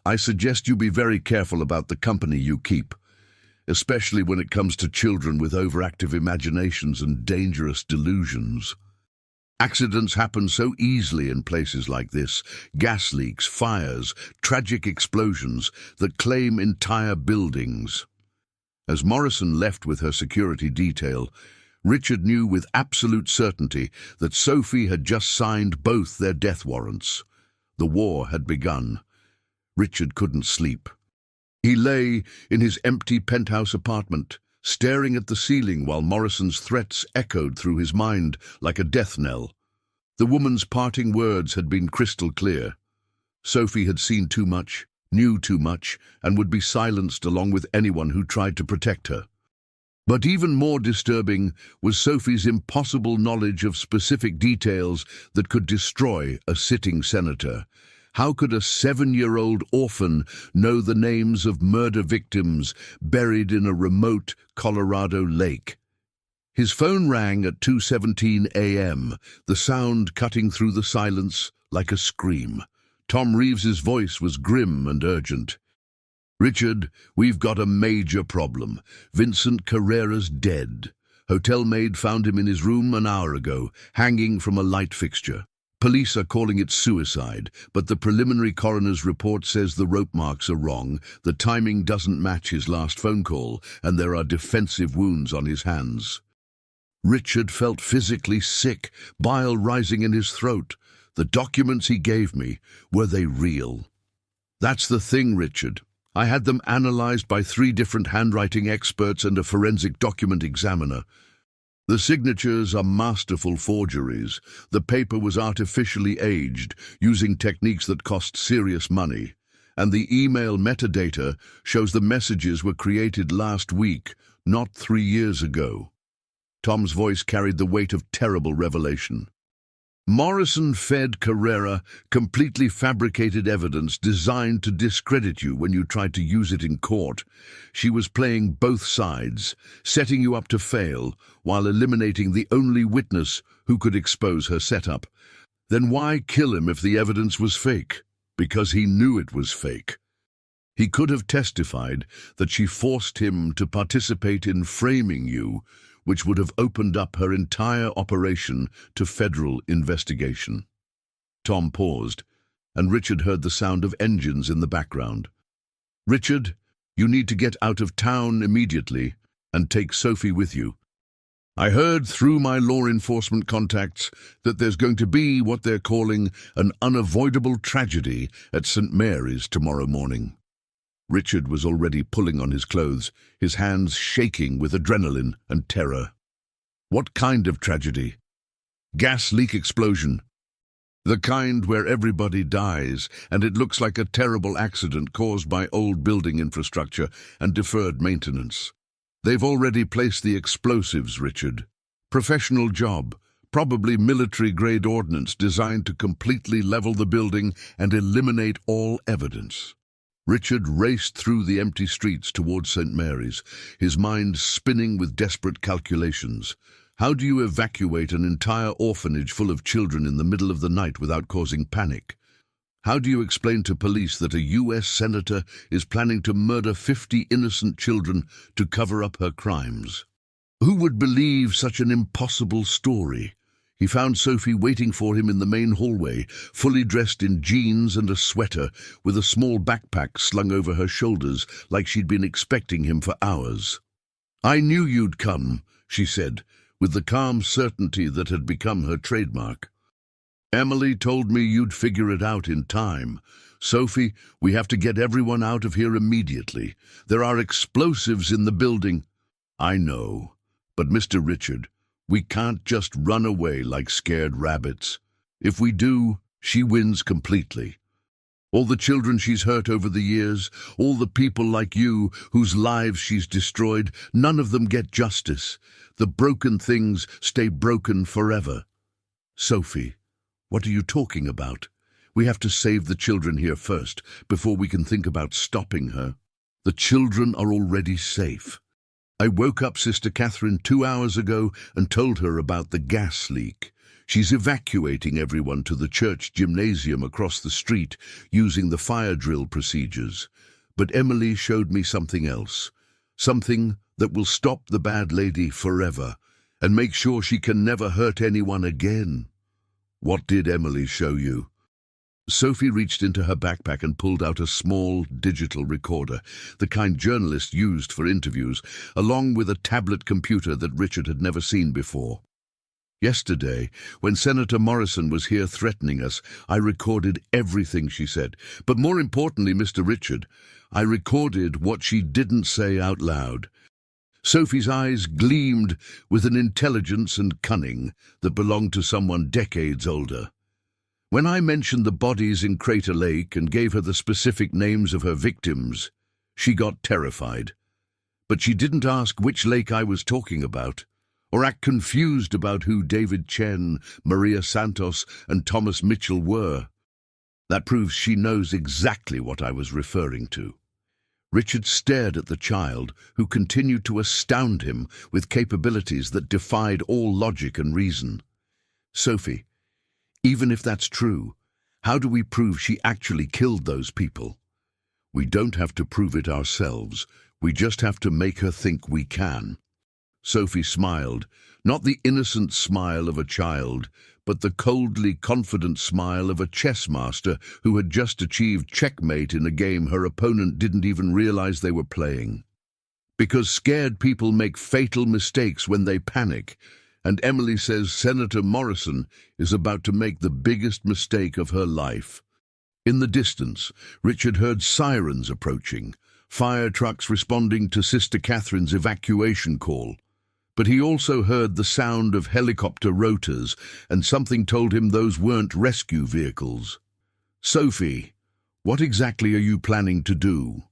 I suggest you be very careful about the company you keep, especially when it comes to children with overactive imaginations and dangerous delusions. Accidents happen so easily in places like this. Gas leaks, fires, tragic explosions that claim entire buildings. As Morrison left with her security detail, Richard knew with absolute certainty that Sophie had just signed both their death warrants. The war had begun. Richard couldn't sleep. He lay in his empty penthouse apartment, staring at the ceiling while Morrison's threats echoed through his mind like a death knell. The woman's parting words had been crystal clear. Sophie had seen too much, knew too much, and would be silenced along with anyone who tried to protect her. But even more disturbing was Sophie's impossible knowledge of specific details that could destroy a sitting senator. How could a 7-year-old orphan know the names of murder victims buried in a remote Colorado lake? His phone rang at 2:17 a.m., the sound cutting through the silence like a scream. Tom Reeves's voice was grim and urgent. "Richard, we've got a major problem. Vincent Carrera's dead. Hotel maid found him in his room an hour ago, hanging from a light fixture. Police are calling it suicide, but the preliminary coroner's report says the rope marks are wrong, the timing doesn't match his last phone call, and there are defensive wounds on his hands." Richard felt physically sick, bile rising in his throat. The documents he gave me, were they real? "That's the thing, Richard. I had them analyzed by 3 different handwriting experts and a forensic document examiner. The signatures are masterful forgeries. The paper was artificially aged, using techniques that cost serious money. And the email metadata shows the messages were created last week, not 3 years ago." Tom's voice carried the weight of terrible revelation. "Morrison fed Carrera completely fabricated evidence designed to discredit you when you tried to use it in court. She was playing both sides, setting you up to fail, while eliminating the only witness who could expose her setup. Then why kill him if the evidence was fake? Because he knew it was fake. He could have testified that she forced him to participate in framing you, which would have opened up her entire operation to federal investigation." Tom paused, and Richard heard the sound of engines in the background. "Richard, you need to get out of town immediately and take Sophie with you. I heard through my law enforcement contacts that there's going to be what they're calling an unavoidable tragedy at St. Mary's tomorrow morning." Richard was already pulling on his clothes, his hands shaking with adrenaline and terror. "What kind of tragedy?" "Gas leak explosion. The kind where everybody dies, and it looks like a terrible accident caused by old building infrastructure and deferred maintenance. They've already placed the explosives, Richard. Professional job, probably military-grade ordnance designed to completely level the building and eliminate all evidence." Richard raced through the empty streets towards St. Mary's, his mind spinning with desperate calculations. How do you evacuate an entire orphanage full of children in the middle of the night without causing panic? How do you explain to police that a U.S. senator is planning to murder 50 innocent children to cover up her crimes? Who would believe such an impossible story? He found Sophie waiting for him in the main hallway, fully dressed in jeans and a sweater, with a small backpack slung over her shoulders like she'd been expecting him for hours. "I knew you'd come," she said, with the calm certainty that had become her trademark. "Emily told me you'd figure it out in time. Sophie, we have to get everyone out of here immediately. There are explosives in the building." "I know, but Mr. Richard, we can't just run away like scared rabbits. If we do, she wins completely. All the children she's hurt over the years, all the people like you whose lives she's destroyed, none of them get justice. The broken things stay broken forever." "Sophie, what are you talking about? We have to save the children here first, before we can think about stopping her. The children are already safe. I woke up Sister Catherine 2 hours ago and told her about the gas leak. She's evacuating everyone to the church gymnasium across the street using the fire drill procedures. But Emily showed me something else, something that will stop the bad lady forever and make sure she can never hurt anyone again." What did Emily show you? Sophie reached into her backpack and pulled out a small digital recorder, the kind journalists used for interviews, along with a tablet computer that Richard had never seen before. Yesterday, when Senator Morrison was here threatening us, I recorded everything she said. But more importantly, Mr. Richard, I recorded what she didn't say out loud. Sophie's eyes gleamed with an intelligence and cunning that belonged to someone decades older. When I mentioned the bodies in Crater Lake and gave her the specific names of her victims, she got terrified. But she didn't ask which lake I was talking about, or act confused about who David Chen, Maria Santos, and Thomas Mitchell were. That proves she knows exactly what I was referring to. Richard stared at the child, who continued to astound him with capabilities that defied all logic and reason. Sophie, even if that's true, how do we prove she actually killed those people? We don't have to prove it ourselves. We just have to make her think we can. Sophie smiled, not the innocent smile of a child, but the coldly confident smile of a chess master who had just achieved checkmate in a game her opponent didn't even realize they were playing. Because scared people make fatal mistakes when they panic, and Emily says Senator Morrison is about to make the biggest mistake of her life. In the distance, Richard heard sirens approaching, fire trucks responding to Sister Catherine's evacuation call. But he also heard the sound of helicopter rotors, and something told him those weren't rescue vehicles. Sophie, what exactly are you planning to do?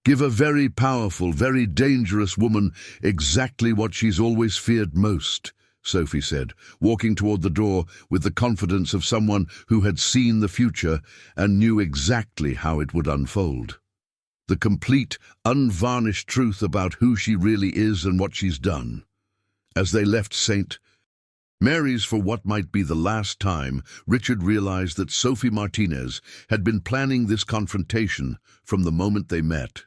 Give a very powerful, very dangerous woman exactly what she's always feared most, Sophie said, walking toward the door with the confidence of someone who had seen the future and knew exactly how it would unfold. The complete, unvarnished truth about who she really is and what she's done. As they left St. Mary's for what might be the last time, Richard realized that Sophie Martinez had been planning this confrontation from the moment they met.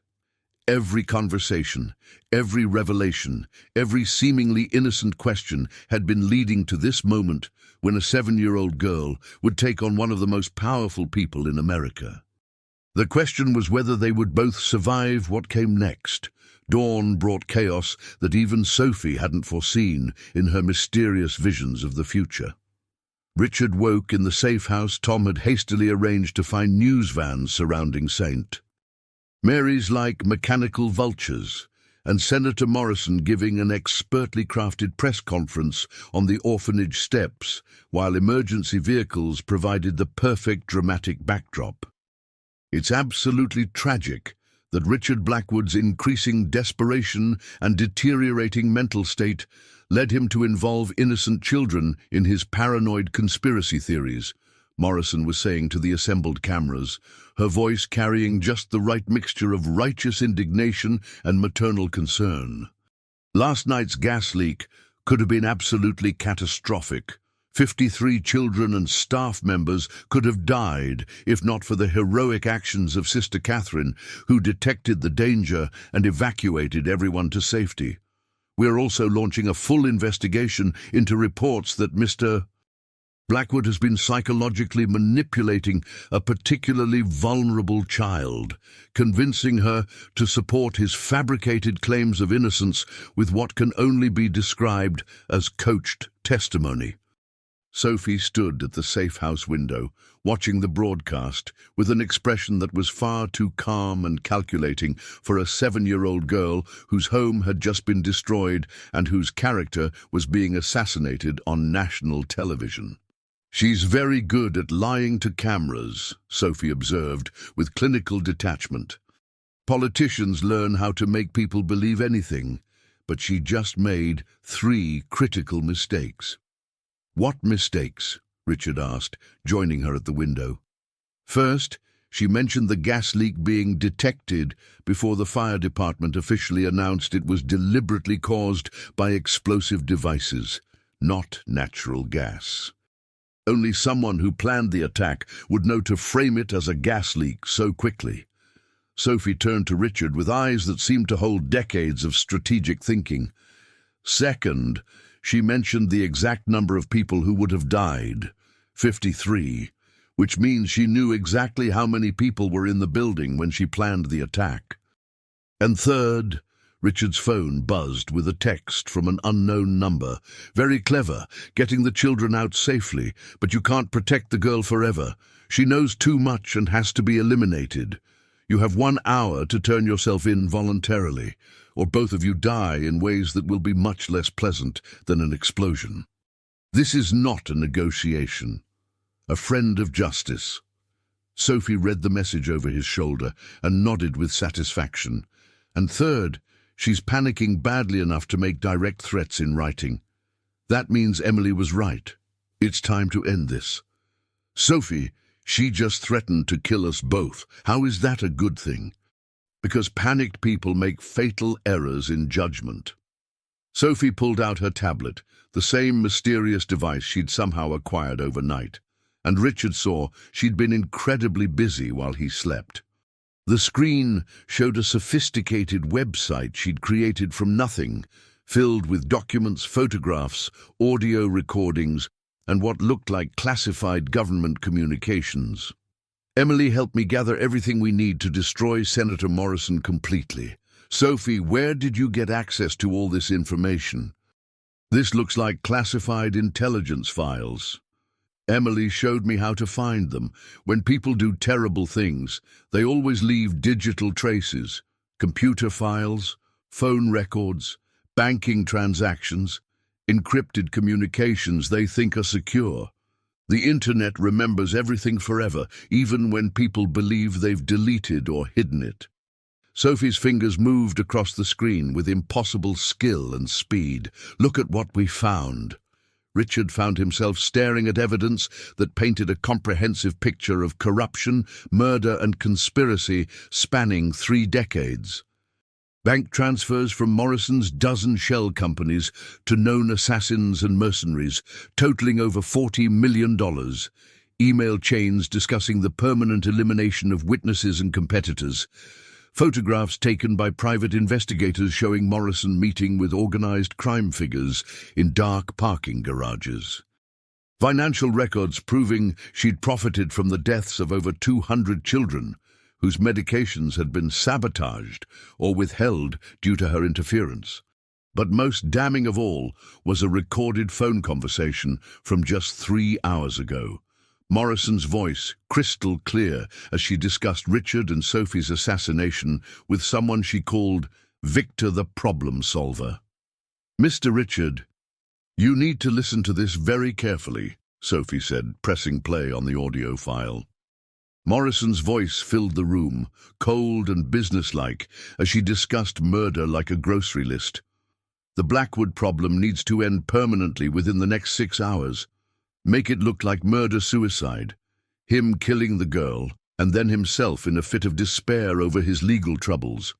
Every conversation, every revelation, every seemingly innocent question had been leading to this moment when a 7-year-old girl would take on one of the most powerful people in America. The question was whether they would both survive what came next. Dawn brought chaos that even Sophie hadn't foreseen in her mysterious visions of the future. Richard woke in the safe house Tom had hastily arranged to find news vans surrounding St. Mary's like mechanical vultures, and Senator Morrison giving an expertly crafted press conference on the orphanage steps, while emergency vehicles provided the perfect dramatic backdrop. It's absolutely tragic that Richard Blackwood's increasing desperation and deteriorating mental state led him to involve innocent children in his paranoid conspiracy theories, Morrison was saying to the assembled cameras, her voice carrying just the right mixture of righteous indignation and maternal concern. Last night's gas leak could have been absolutely catastrophic. 53 children and staff members could have died if not for the heroic actions of Sister Catherine, who detected the danger and evacuated everyone to safety. We are also launching a full investigation into reports that Mr. Blackwood has been psychologically manipulating a particularly vulnerable child, convincing her to support his fabricated claims of innocence with what can only be described as coached testimony. Sophie stood at the safe house window, watching the broadcast, with an expression that was far too calm and calculating for a 7-year-old girl whose home had just been destroyed and whose character was being assassinated on national television. She's very good at lying to cameras, Sophie observed, with clinical detachment. Politicians learn how to make people believe anything, but she just made 3 critical mistakes. What mistakes? Richard asked, joining her at the window. First, she mentioned the gas leak being detected before the fire department officially announced it was deliberately caused by explosive devices, not natural gas. Only someone who planned the attack would know to frame it as a gas leak so quickly. Sophie turned to Richard with eyes that seemed to hold decades of strategic thinking. Second, she mentioned the exact number of people who would have died. 53, which means she knew exactly how many people were in the building when she planned the attack. And third, Richard's phone buzzed with a text from an unknown number. Very clever, getting the children out safely, but you can't protect the girl forever. She knows too much and has to be eliminated. You have 1 hour to turn yourself in voluntarily, or both of you die in ways that will be much less pleasant than an explosion. This is not a negotiation. A friend of justice. Sophie read the message over his shoulder and nodded with satisfaction. And third, she's panicking badly enough to make direct threats in writing. That means Emily was right. It's time to end this. Sophie, she just threatened to kill us both. How is that a good thing? Because panicked people make fatal errors in judgment. Sophie pulled out her tablet, the same mysterious device she'd somehow acquired overnight. And Richard saw she'd been incredibly busy while he slept. The screen showed a sophisticated website she'd created from nothing, filled with documents, photographs, audio recordings, and what looked like classified government communications. Emily helped me gather everything we need to destroy Senator Morrison completely. Sophie, where did you get access to all this information? This looks like classified intelligence files. Emily showed me how to find them. When people do terrible things, they always leave digital traces, computer files, phone records, banking transactions, encrypted communications they think are secure. The internet remembers everything forever, even when people believe they've deleted or hidden it. Sophie's fingers moved across the screen with impossible skill and speed. Look at what we found. Richard found himself staring at evidence that painted a comprehensive picture of corruption, murder, and conspiracy spanning 3 decades. Bank transfers from Morrison's dozen shell companies to known assassins and mercenaries, totaling over $40 million. Email chains discussing the permanent elimination of witnesses and competitors. Photographs taken by private investigators showing Morrison meeting with organized crime figures in dark parking garages. Financial records proving she'd profited from the deaths of over 200 children, whose medications had been sabotaged or withheld due to her interference. But most damning of all was a recorded phone conversation from just 3 hours ago. Morrison's voice, crystal clear, as she discussed Richard and Sophie's assassination with someone she called Victor the Problem Solver. "Mr. Richard, you need to listen to this very carefully," Sophie said, pressing play on the audio file. Morrison's voice filled the room, cold and businesslike, as she discussed murder like a grocery list. "The Blackwood problem needs to end permanently within the next 6 hours. Make it look like murder-suicide, him killing the girl, and then himself in a fit of despair over his legal troubles.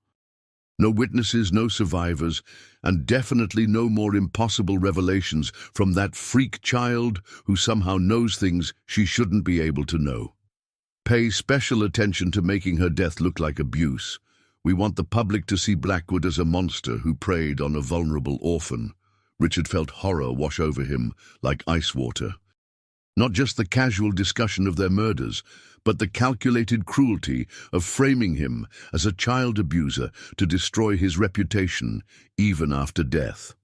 No witnesses, no survivors, and definitely no more impossible revelations from that freak child who somehow knows things she shouldn't be able to know. Pay special attention to making her death look like abuse. We want the public to see Blackwood as a monster who preyed on a vulnerable orphan." Richard felt horror wash over him like ice water. Not just the casual discussion of their murders, but the calculated cruelty of framing him as a child abuser to destroy his reputation even after death.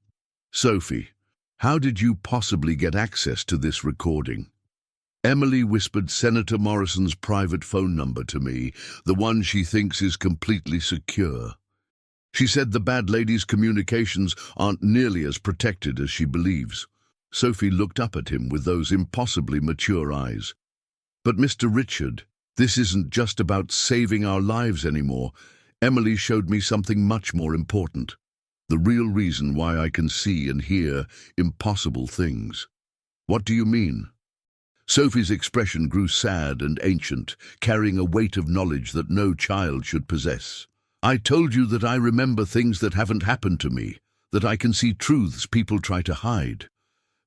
"Sophie, how did you possibly get access to this recording?" Emily whispered Senator Morrison's private phone number to me, the one she thinks is completely secure. She said the bad lady's communications aren't nearly as protected as she believes. Sophie looked up at him with those impossibly mature eyes. "But Mr. Richard, this isn't just about saving our lives anymore. Emily showed me something much more important. The real reason why I can see and hear impossible things." "What do you mean?" Sophie's expression grew sad and ancient, carrying a weight of knowledge that no child should possess. "I told you that I remember things that haven't happened to me, that I can see truths people try to hide.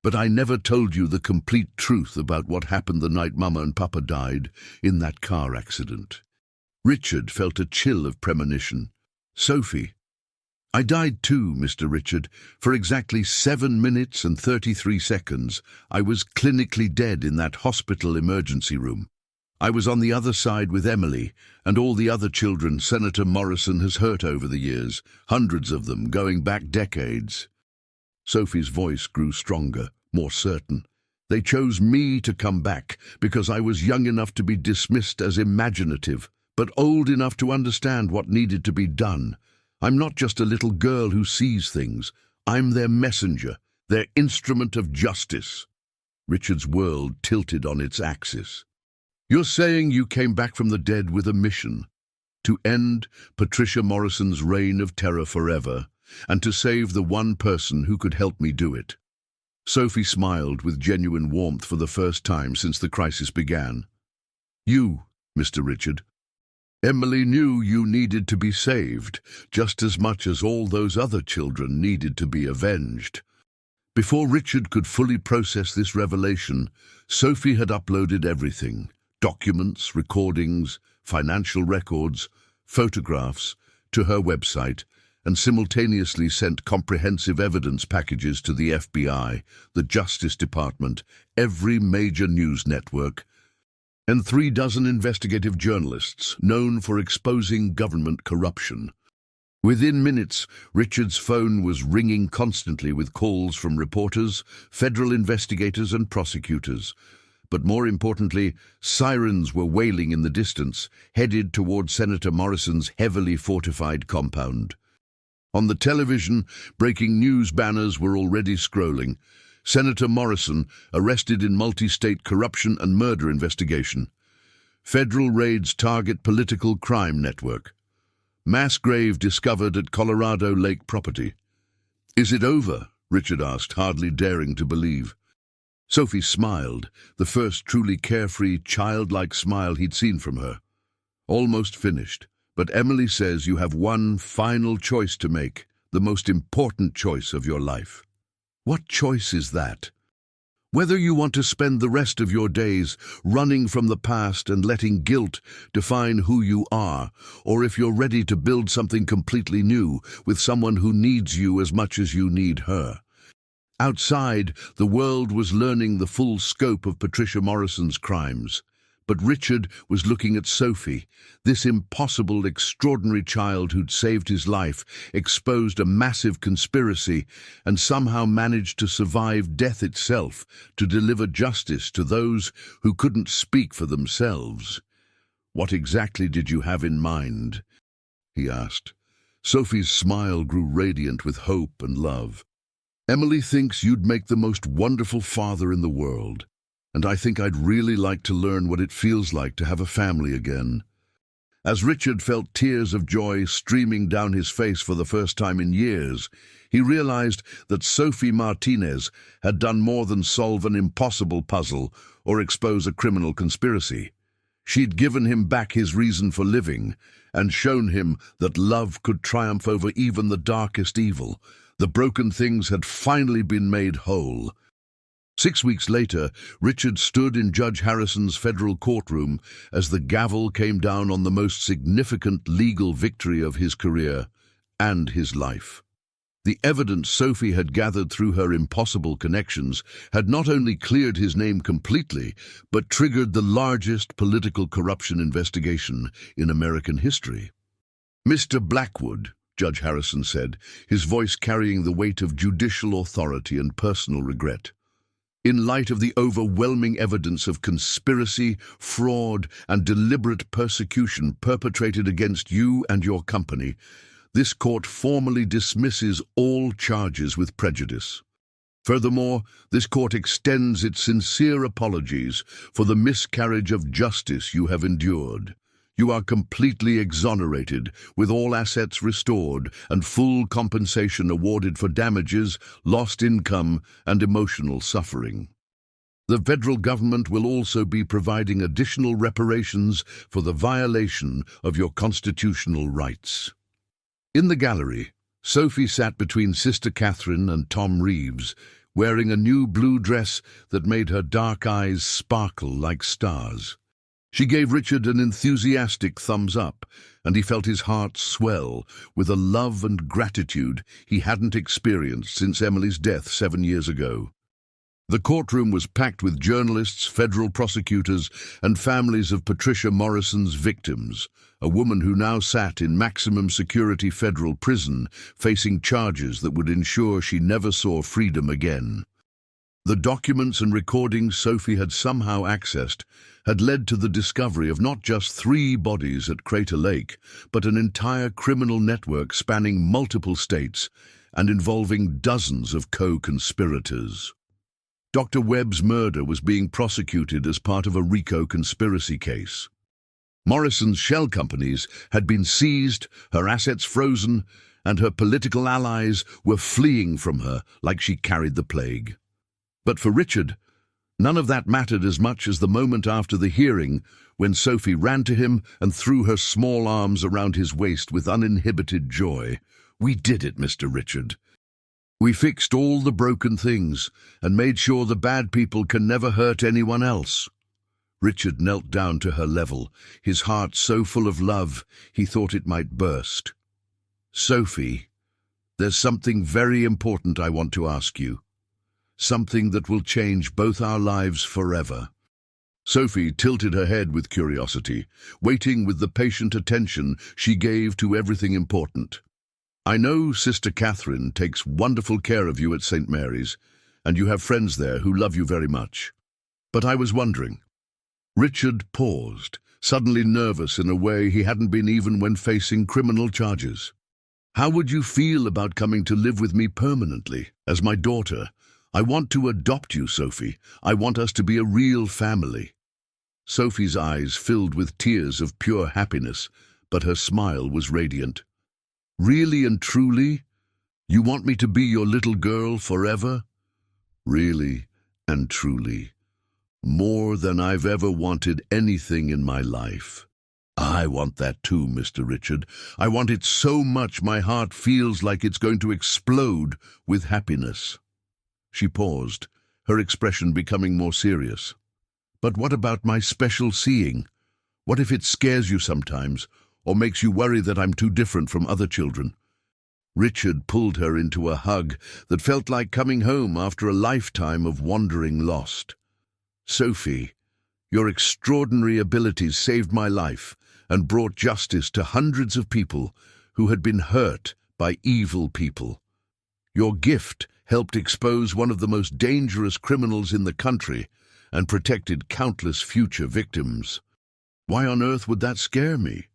But I never told you the complete truth about what happened the night Mama and Papa died in that car accident." Richard felt a chill of premonition. "Sophie, I died too, Mr. Richard. For exactly 7 minutes and 33 seconds, I was clinically dead in that hospital emergency room. I was on the other side with Emily and all the other children Senator Morrison has hurt over the years, hundreds of them going back decades. Sophie's voice grew stronger, more certain. They chose me to come back because I was young enough to be dismissed as imaginative, but old enough to understand what needed to be done. I'm not just a little girl who sees things. I'm their messenger, their instrument of justice. Richard's world tilted on its axis. You're saying you came back from the dead with a mission, to end Patricia Morrison's reign of terror forever, and to save the one person who could help me do it. Sophie smiled with genuine warmth for the first time since the crisis began. You, Mr. Richard. Emily knew you needed to be saved, just as much as all those other children needed to be avenged. Before Richard could fully process this revelation, Sophie had uploaded everything. Documents, recordings, financial records, photographs, to her website, and simultaneously sent comprehensive evidence packages to the FBI, the Justice Department, every major news network, and 36 investigative journalists known for exposing government corruption. Within minutes, Richard's phone was ringing constantly with calls from reporters, federal investigators and prosecutors. But more importantly, sirens were wailing in the distance, headed toward Senator Morrison's heavily fortified compound. On the television, breaking news banners were already scrolling. Senator Morrison arrested in multi-state corruption and murder investigation. Federal raids target political crime network. Mass grave discovered at Colorado Lake property. Is it over? Richard asked, hardly daring to believe. Sophie smiled, the first truly carefree, childlike smile he'd seen from her. Almost finished, but Emily says you have one final choice to make, the most important choice of your life. What choice is that? Whether you want to spend the rest of your days running from the past and letting guilt define who you are, or if you're ready to build something completely new with someone who needs you as much as you need her. Outside, the world was learning the full scope of Patricia Morrison's crimes. But Richard was looking at Sophie, this impossible, extraordinary child who'd saved his life, exposed a massive conspiracy, and somehow managed to survive death itself to deliver justice to those who couldn't speak for themselves. What exactly did you have in mind? He asked. Sophie's smile grew radiant with hope and love. Emily thinks you'd make the most wonderful father in the world, and I think I'd really like to learn what it feels like to have a family again. As Richard felt tears of joy streaming down his face for the first time in years, he realized that Sophie Martinez had done more than solve an impossible puzzle or expose a criminal conspiracy. She'd given him back his reason for living and shown him that love could triumph over even the darkest evil. The broken things had finally been made whole. 6 weeks later, Richard stood in Judge Harrison's federal courtroom as the gavel came down on the most significant legal victory of his career and his life. The evidence Sophie had gathered through her impossible connections had not only cleared his name completely, but triggered the largest political corruption investigation in American history. Mr. Blackwood, Judge Harrison said, his voice carrying the weight of judicial authority and personal regret. In light of the overwhelming evidence of conspiracy, fraud, and deliberate persecution perpetrated against you and your company, this court formally dismisses all charges with prejudice. Furthermore, this court extends its sincere apologies for the miscarriage of justice you have endured. You are completely exonerated, with all assets restored and full compensation awarded for damages, lost income, and emotional suffering. The federal government will also be providing additional reparations for the violation of your constitutional rights. In the gallery, Sophie sat between Sister Catherine and Tom Reeves, wearing a new blue dress that made her dark eyes sparkle like stars. She gave Richard an enthusiastic thumbs up, and he felt his heart swell with a love and gratitude he hadn't experienced since Emily's death 7 years ago. The courtroom was packed with journalists, federal prosecutors, and families of Patricia Morrison's victims, a woman who now sat in maximum security federal prison, facing charges that would ensure she never saw freedom again. The documents and recordings Sophie had somehow accessed had led to the discovery of not just 3 bodies at Crater Lake, but an entire criminal network spanning multiple states and involving dozens of co-conspirators. Dr. Webb's murder was being prosecuted as part of a RICO conspiracy case. Morrison's shell companies had been seized, her assets frozen, and her political allies were fleeing from her like she carried the plague. But for Richard, none of that mattered as much as the moment after the hearing when Sophie ran to him and threw her small arms around his waist with uninhibited joy. "We did it, Mr. Richard. We fixed all the broken things and made sure the bad people can never hurt anyone else." Richard knelt down to her level, his heart so full of love he thought it might burst. "Sophie, there's something very important I want to ask you. Something that will change both our lives forever." Sophie tilted her head with curiosity, waiting with the patient attention she gave to everything important. "I know Sister Catherine takes wonderful care of you at St. Mary's, and you have friends there who love you very much. But I was wondering." Richard paused, suddenly nervous in a way he hadn't been even when facing criminal charges. "How would you feel about coming to live with me permanently, as my daughter? I want to adopt you, Sophie. I want us to be a real family." Sophie's eyes filled with tears of pure happiness, but her smile was radiant. "Really and truly? You want me to be your little girl forever?" "Really and truly. More than I've ever wanted anything in my life." "I want that too, Mr. Richard. I want it so much my heart feels like it's going to explode with happiness." She paused, her expression becoming more serious. "But what about my special seeing? What if it scares you sometimes, or makes you worry that I'm too different from other children?" Richard pulled her into a hug that felt like coming home after a lifetime of wandering lost. "Sophie, your extraordinary abilities saved my life and brought justice to hundreds of people who had been hurt by evil people. Your gift helped expose one of the most dangerous criminals in the country and protected countless future victims. Why on earth would that scare me?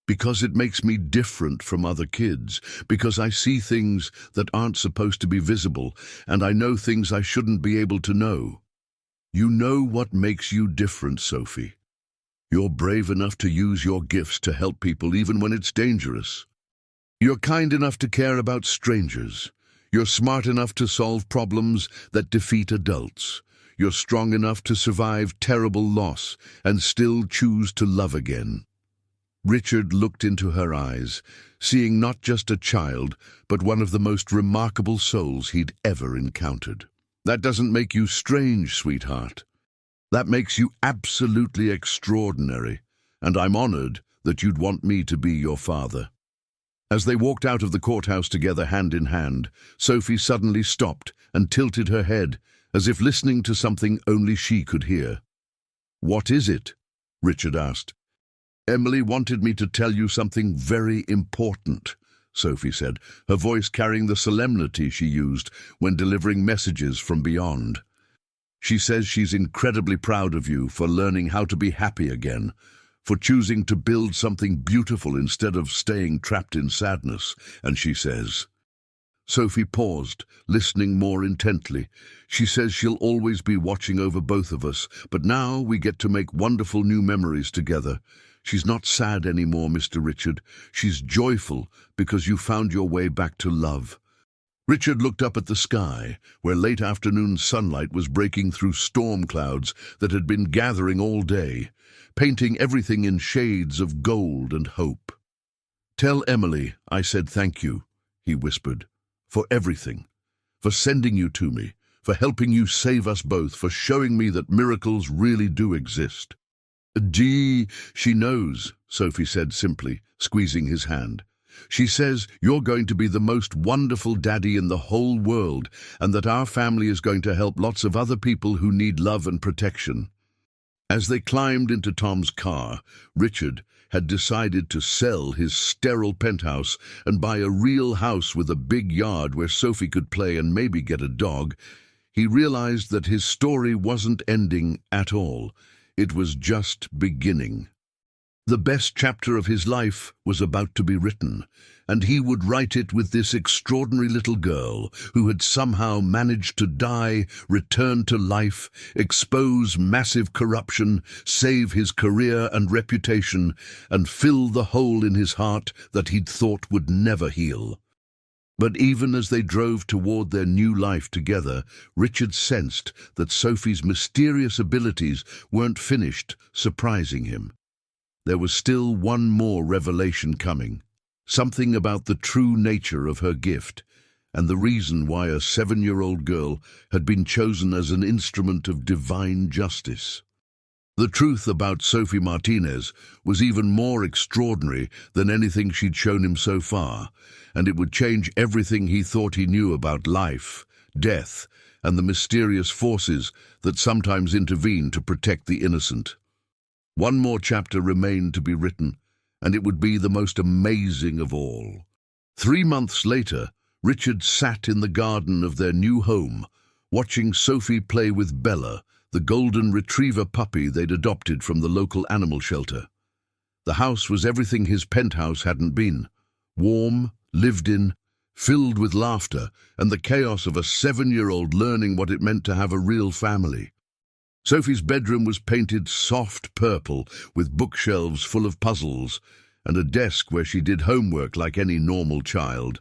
Because it makes me different from other kids, because I see things that aren't supposed to be visible, and I know things I shouldn't be able to know. You know what makes you different, Sophie. You're brave enough to use your gifts to help people even when it's dangerous. You're kind enough to care about strangers. You're smart enough to solve problems that defeat adults. You're strong enough to survive terrible loss and still choose to love again." Richard looked into her eyes, seeing not just a child, but one of the most remarkable souls he'd ever encountered. "That doesn't make you strange, sweetheart. That makes you absolutely extraordinary, and I'm honored that you'd want me to be your father." As they walked out of the courthouse together hand in hand, Sophie suddenly stopped and tilted her head, as if listening to something only she could hear. "What is it?" Richard asked. "Emily wanted me to tell you something very important," Sophie said, her voice carrying the solemnity she used when delivering messages from beyond. "She says she's incredibly proud of you for learning how to be happy again, for choosing to build something beautiful instead of staying trapped in sadness, and she says—" Sophie paused, listening more intently. "She says she'll always be watching over both of us, but now we get to make wonderful new memories together. She's not sad anymore, Mr. Richard. She's joyful because you found your way back to love." Richard looked up at the sky, where late afternoon sunlight was breaking through storm clouds that had been gathering all day, painting everything in shades of gold and hope. "Tell Emily I said thank you," he whispered, "for everything, for sending you to me, for helping you save us both, for showing me that miracles really do exist." Gee, she knows, Sophie said simply, squeezing his hand. She says you're going to be the most wonderful daddy in the whole world, and that our family is going to help lots of other people who need love and protection. As they climbed into Tom's car, Richard had decided to sell his sterile penthouse and buy a real house with a big yard where Sophie could play and maybe get a dog. He realized that his story wasn't ending at all. It was just beginning. The best chapter of his life was about to be written, and he would write it with this extraordinary little girl who had somehow managed to die, return to life, expose massive corruption, save his career and reputation, and fill the hole in his heart that he'd thought would never heal. But even as they drove toward their new life together, Richard sensed that Sophie's mysterious abilities weren't finished surprising him. There was still one more revelation coming, something about the true nature of her gift, and the reason why a 7-year-old girl had been chosen as an instrument of divine justice. The truth about Sophie Martinez was even more extraordinary than anything she'd shown him so far, and it would change everything he thought he knew about life, death, and the mysterious forces that sometimes intervene to protect the innocent. One more chapter remained to be written, and it would be the most amazing of all. 3 months later, Richard sat in the garden of their new home, watching Sophie play with Bella, the golden retriever puppy they'd adopted from the local animal shelter. The house was everything his penthouse hadn't been: warm, lived in, filled with laughter, and the chaos of a 7-year-old learning what it meant to have a real family. Sophie's bedroom was painted soft purple, with bookshelves full of puzzles, and a desk where she did homework like any normal child.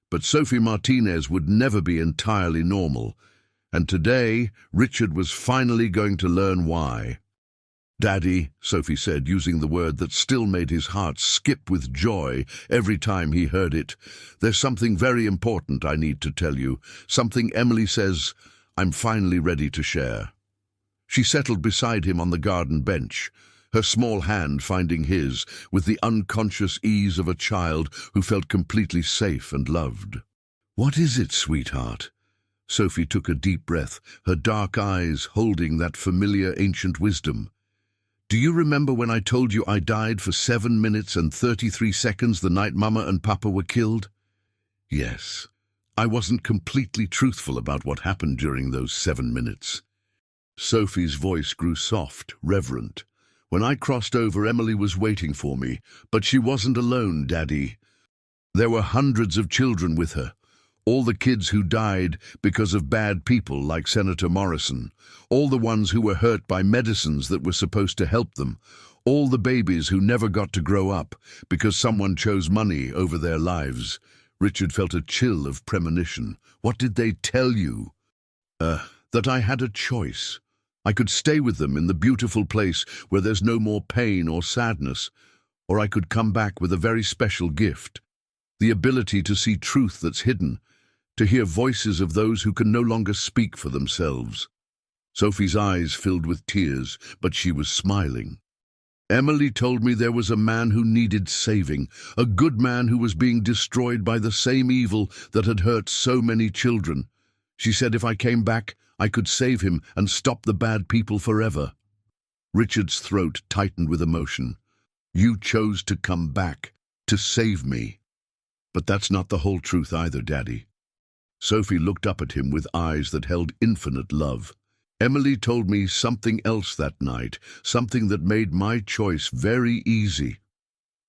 But Sophie Martinez would never be entirely normal, and today Richard was finally going to learn why. "Daddy," Sophie said, using the word that still made his heart skip with joy every time he heard it, "there's something very important I need to tell you, something Emily says I'm finally ready to share." She settled beside him on the garden bench, her small hand finding his with the unconscious ease of a child who felt completely safe and loved. "What is it, sweetheart?" Sophie took a deep breath, her dark eyes holding that familiar ancient wisdom. "Do you remember when I told you I died for 7 minutes and 33 seconds the night Mama and Papa were killed?" "Yes. I wasn't completely truthful about what happened during those 7 minutes. Sophie's voice grew soft, reverent. "When I crossed over, Emily was waiting for me, but she wasn't alone, Daddy. There were hundreds of children with her. All the kids who died because of bad people like Senator Morrison. All the ones who were hurt by medicines that were supposed to help them. All the babies who never got to grow up because someone chose money over their lives." Richard felt a chill of premonition. "What did they tell you?" That I had a choice. I could stay with them in the beautiful place where there's no more pain or sadness, or I could come back with a very special gift, the ability to see truth that's hidden, to hear voices of those who can no longer speak for themselves." Sophie's eyes filled with tears, but she was smiling. "Emily told me there was a man who needed saving, a good man who was being destroyed by the same evil that had hurt so many children. She said if I came back, I could save him and stop the bad people forever." Richard's throat tightened with emotion. "You chose to come back, to save me. But that's not the whole truth either, Daddy." Sophie looked up at him with eyes that held infinite love. "Emily told me something else that night, something that made my choice very easy."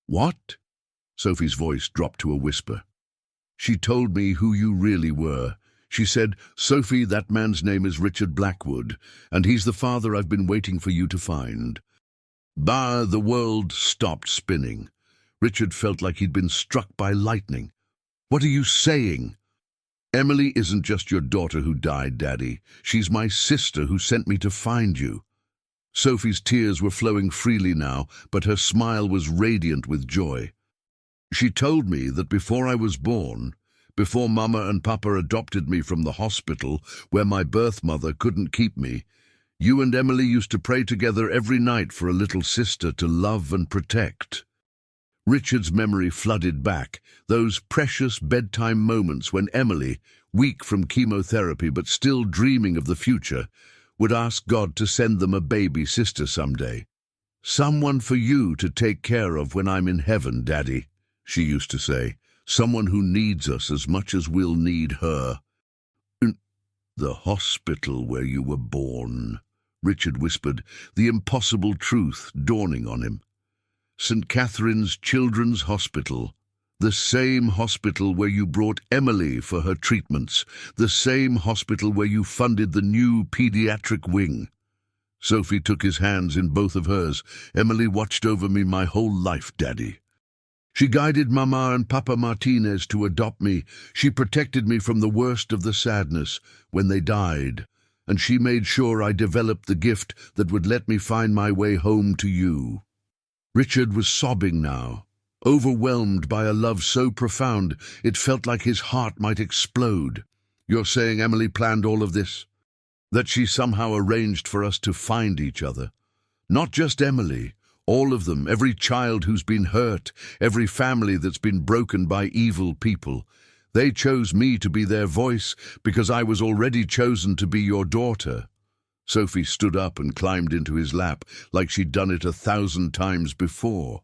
"What?" Sophie's voice dropped to a whisper. "She told me who you really were. She said, 'Sophie, that man's name is Richard Blackwood, and he's the father I've been waiting for you to find.'" The world stopped spinning. Richard felt like he'd been struck by lightning. "What are you saying?" "Emily isn't just your daughter who died, Daddy. She's my sister who sent me to find you." Sophie's tears were flowing freely now, but her smile was radiant with joy. "She told me that before I was born, before Mama and Papa adopted me from the hospital where my birth mother couldn't keep me, You and Emily used to pray together every night for a little sister to love and protect. Richard's memory flooded back, those precious bedtime moments when Emily, weak from chemotherapy but still dreaming of the future, would ask God to send them a baby sister someday. "Someone for you to take care of when I'm in heaven, Daddy," she used to say. "Someone who needs us as much as we'll need her." "The hospital where you were born," Richard whispered, the impossible truth dawning on him. "St. Catherine's Children's Hospital. The same hospital where you brought Emily for her treatments. The same hospital where you funded the new pediatric wing." Sophie took his hands in both of hers. "Emily watched over me my whole life, Daddy. She guided Mama and Papa Martinez to adopt me. She protected me from the worst of the sadness when they died. And she made sure I developed the gift that would let me find my way home to you." Richard was sobbing now, overwhelmed by a love so profound it felt like his heart might explode. "You're saying Emily planned all of this? That she somehow arranged for us to find each other? Not just Emily, all of them, every child who's been hurt, every family that's been broken by evil people. They chose me to be their voice because I was already chosen to be your daughter." Sophie stood up and climbed into his lap like she'd done it 1,000 times before.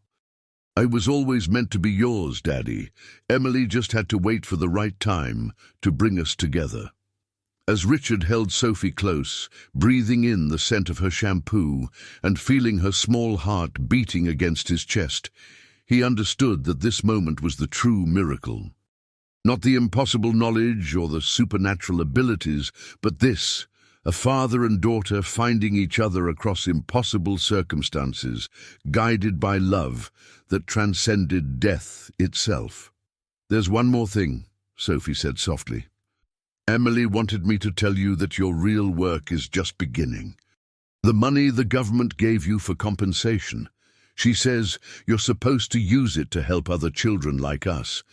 "I was always meant to be yours, Daddy. Emily just had to wait for the right time to bring us together." As Richard held Sophie close, breathing in the scent of her shampoo and feeling her small heart beating against his chest, he understood that this moment was the true miracle. Not the impossible knowledge or the supernatural abilities, but this, a father and daughter finding each other across impossible circumstances, guided by love that transcended death itself. "There's one more thing," Sophie said softly. "Emily wanted me to tell you that your real work is just beginning. The money the government gave you for compensation, she says you're supposed to use it to help other children like us,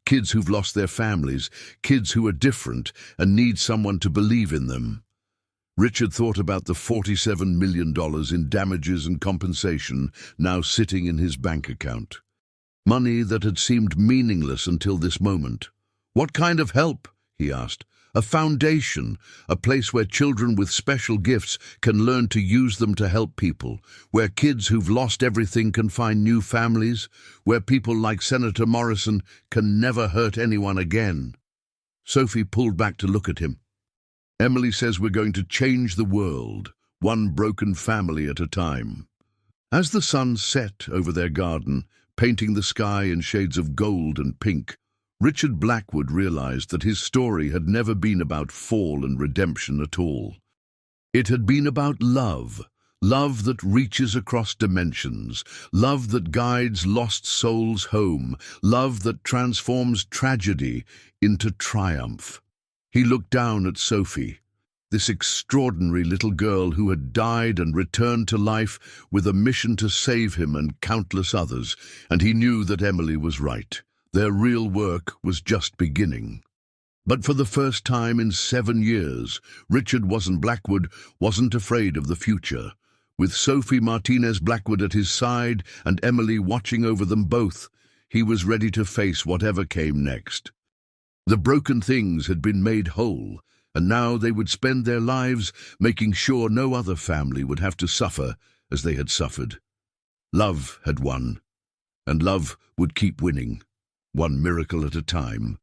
kids who've lost their families, kids who are different and need someone to believe in them." Richard thought about the $47 million in damages and compensation now sitting in his bank account. Money that had seemed meaningless until this moment. "What kind of help?" he asked. "A foundation, a place where children with special gifts can learn to use them to help people, where kids who've lost everything can find new families, where people like Senator Morrison can never hurt anyone again." Sophie pulled back to look at him. "Emily says we're going to change the world, one broken family at a time." As the sun set over their garden, painting the sky in shades of gold and pink, Richard Blackwood realized that his story had never been about fall and redemption at all. It had been about love, love that reaches across dimensions, love that guides lost souls home, love that transforms tragedy into triumph. He looked down at Sophie, this extraordinary little girl who had died and returned to life with a mission to save him and countless others, and he knew that Emily was right. Their real work was just beginning. But for the first time in 7 years, Richard Blackwood wasn't afraid of the future. With Sophie Martinez Blackwood at his side and Emily watching over them both, he was ready to face whatever came next. The broken things had been made whole, and now they would spend their lives making sure no other family would have to suffer as they had suffered. Love had won, and love would keep winning, one miracle at a time.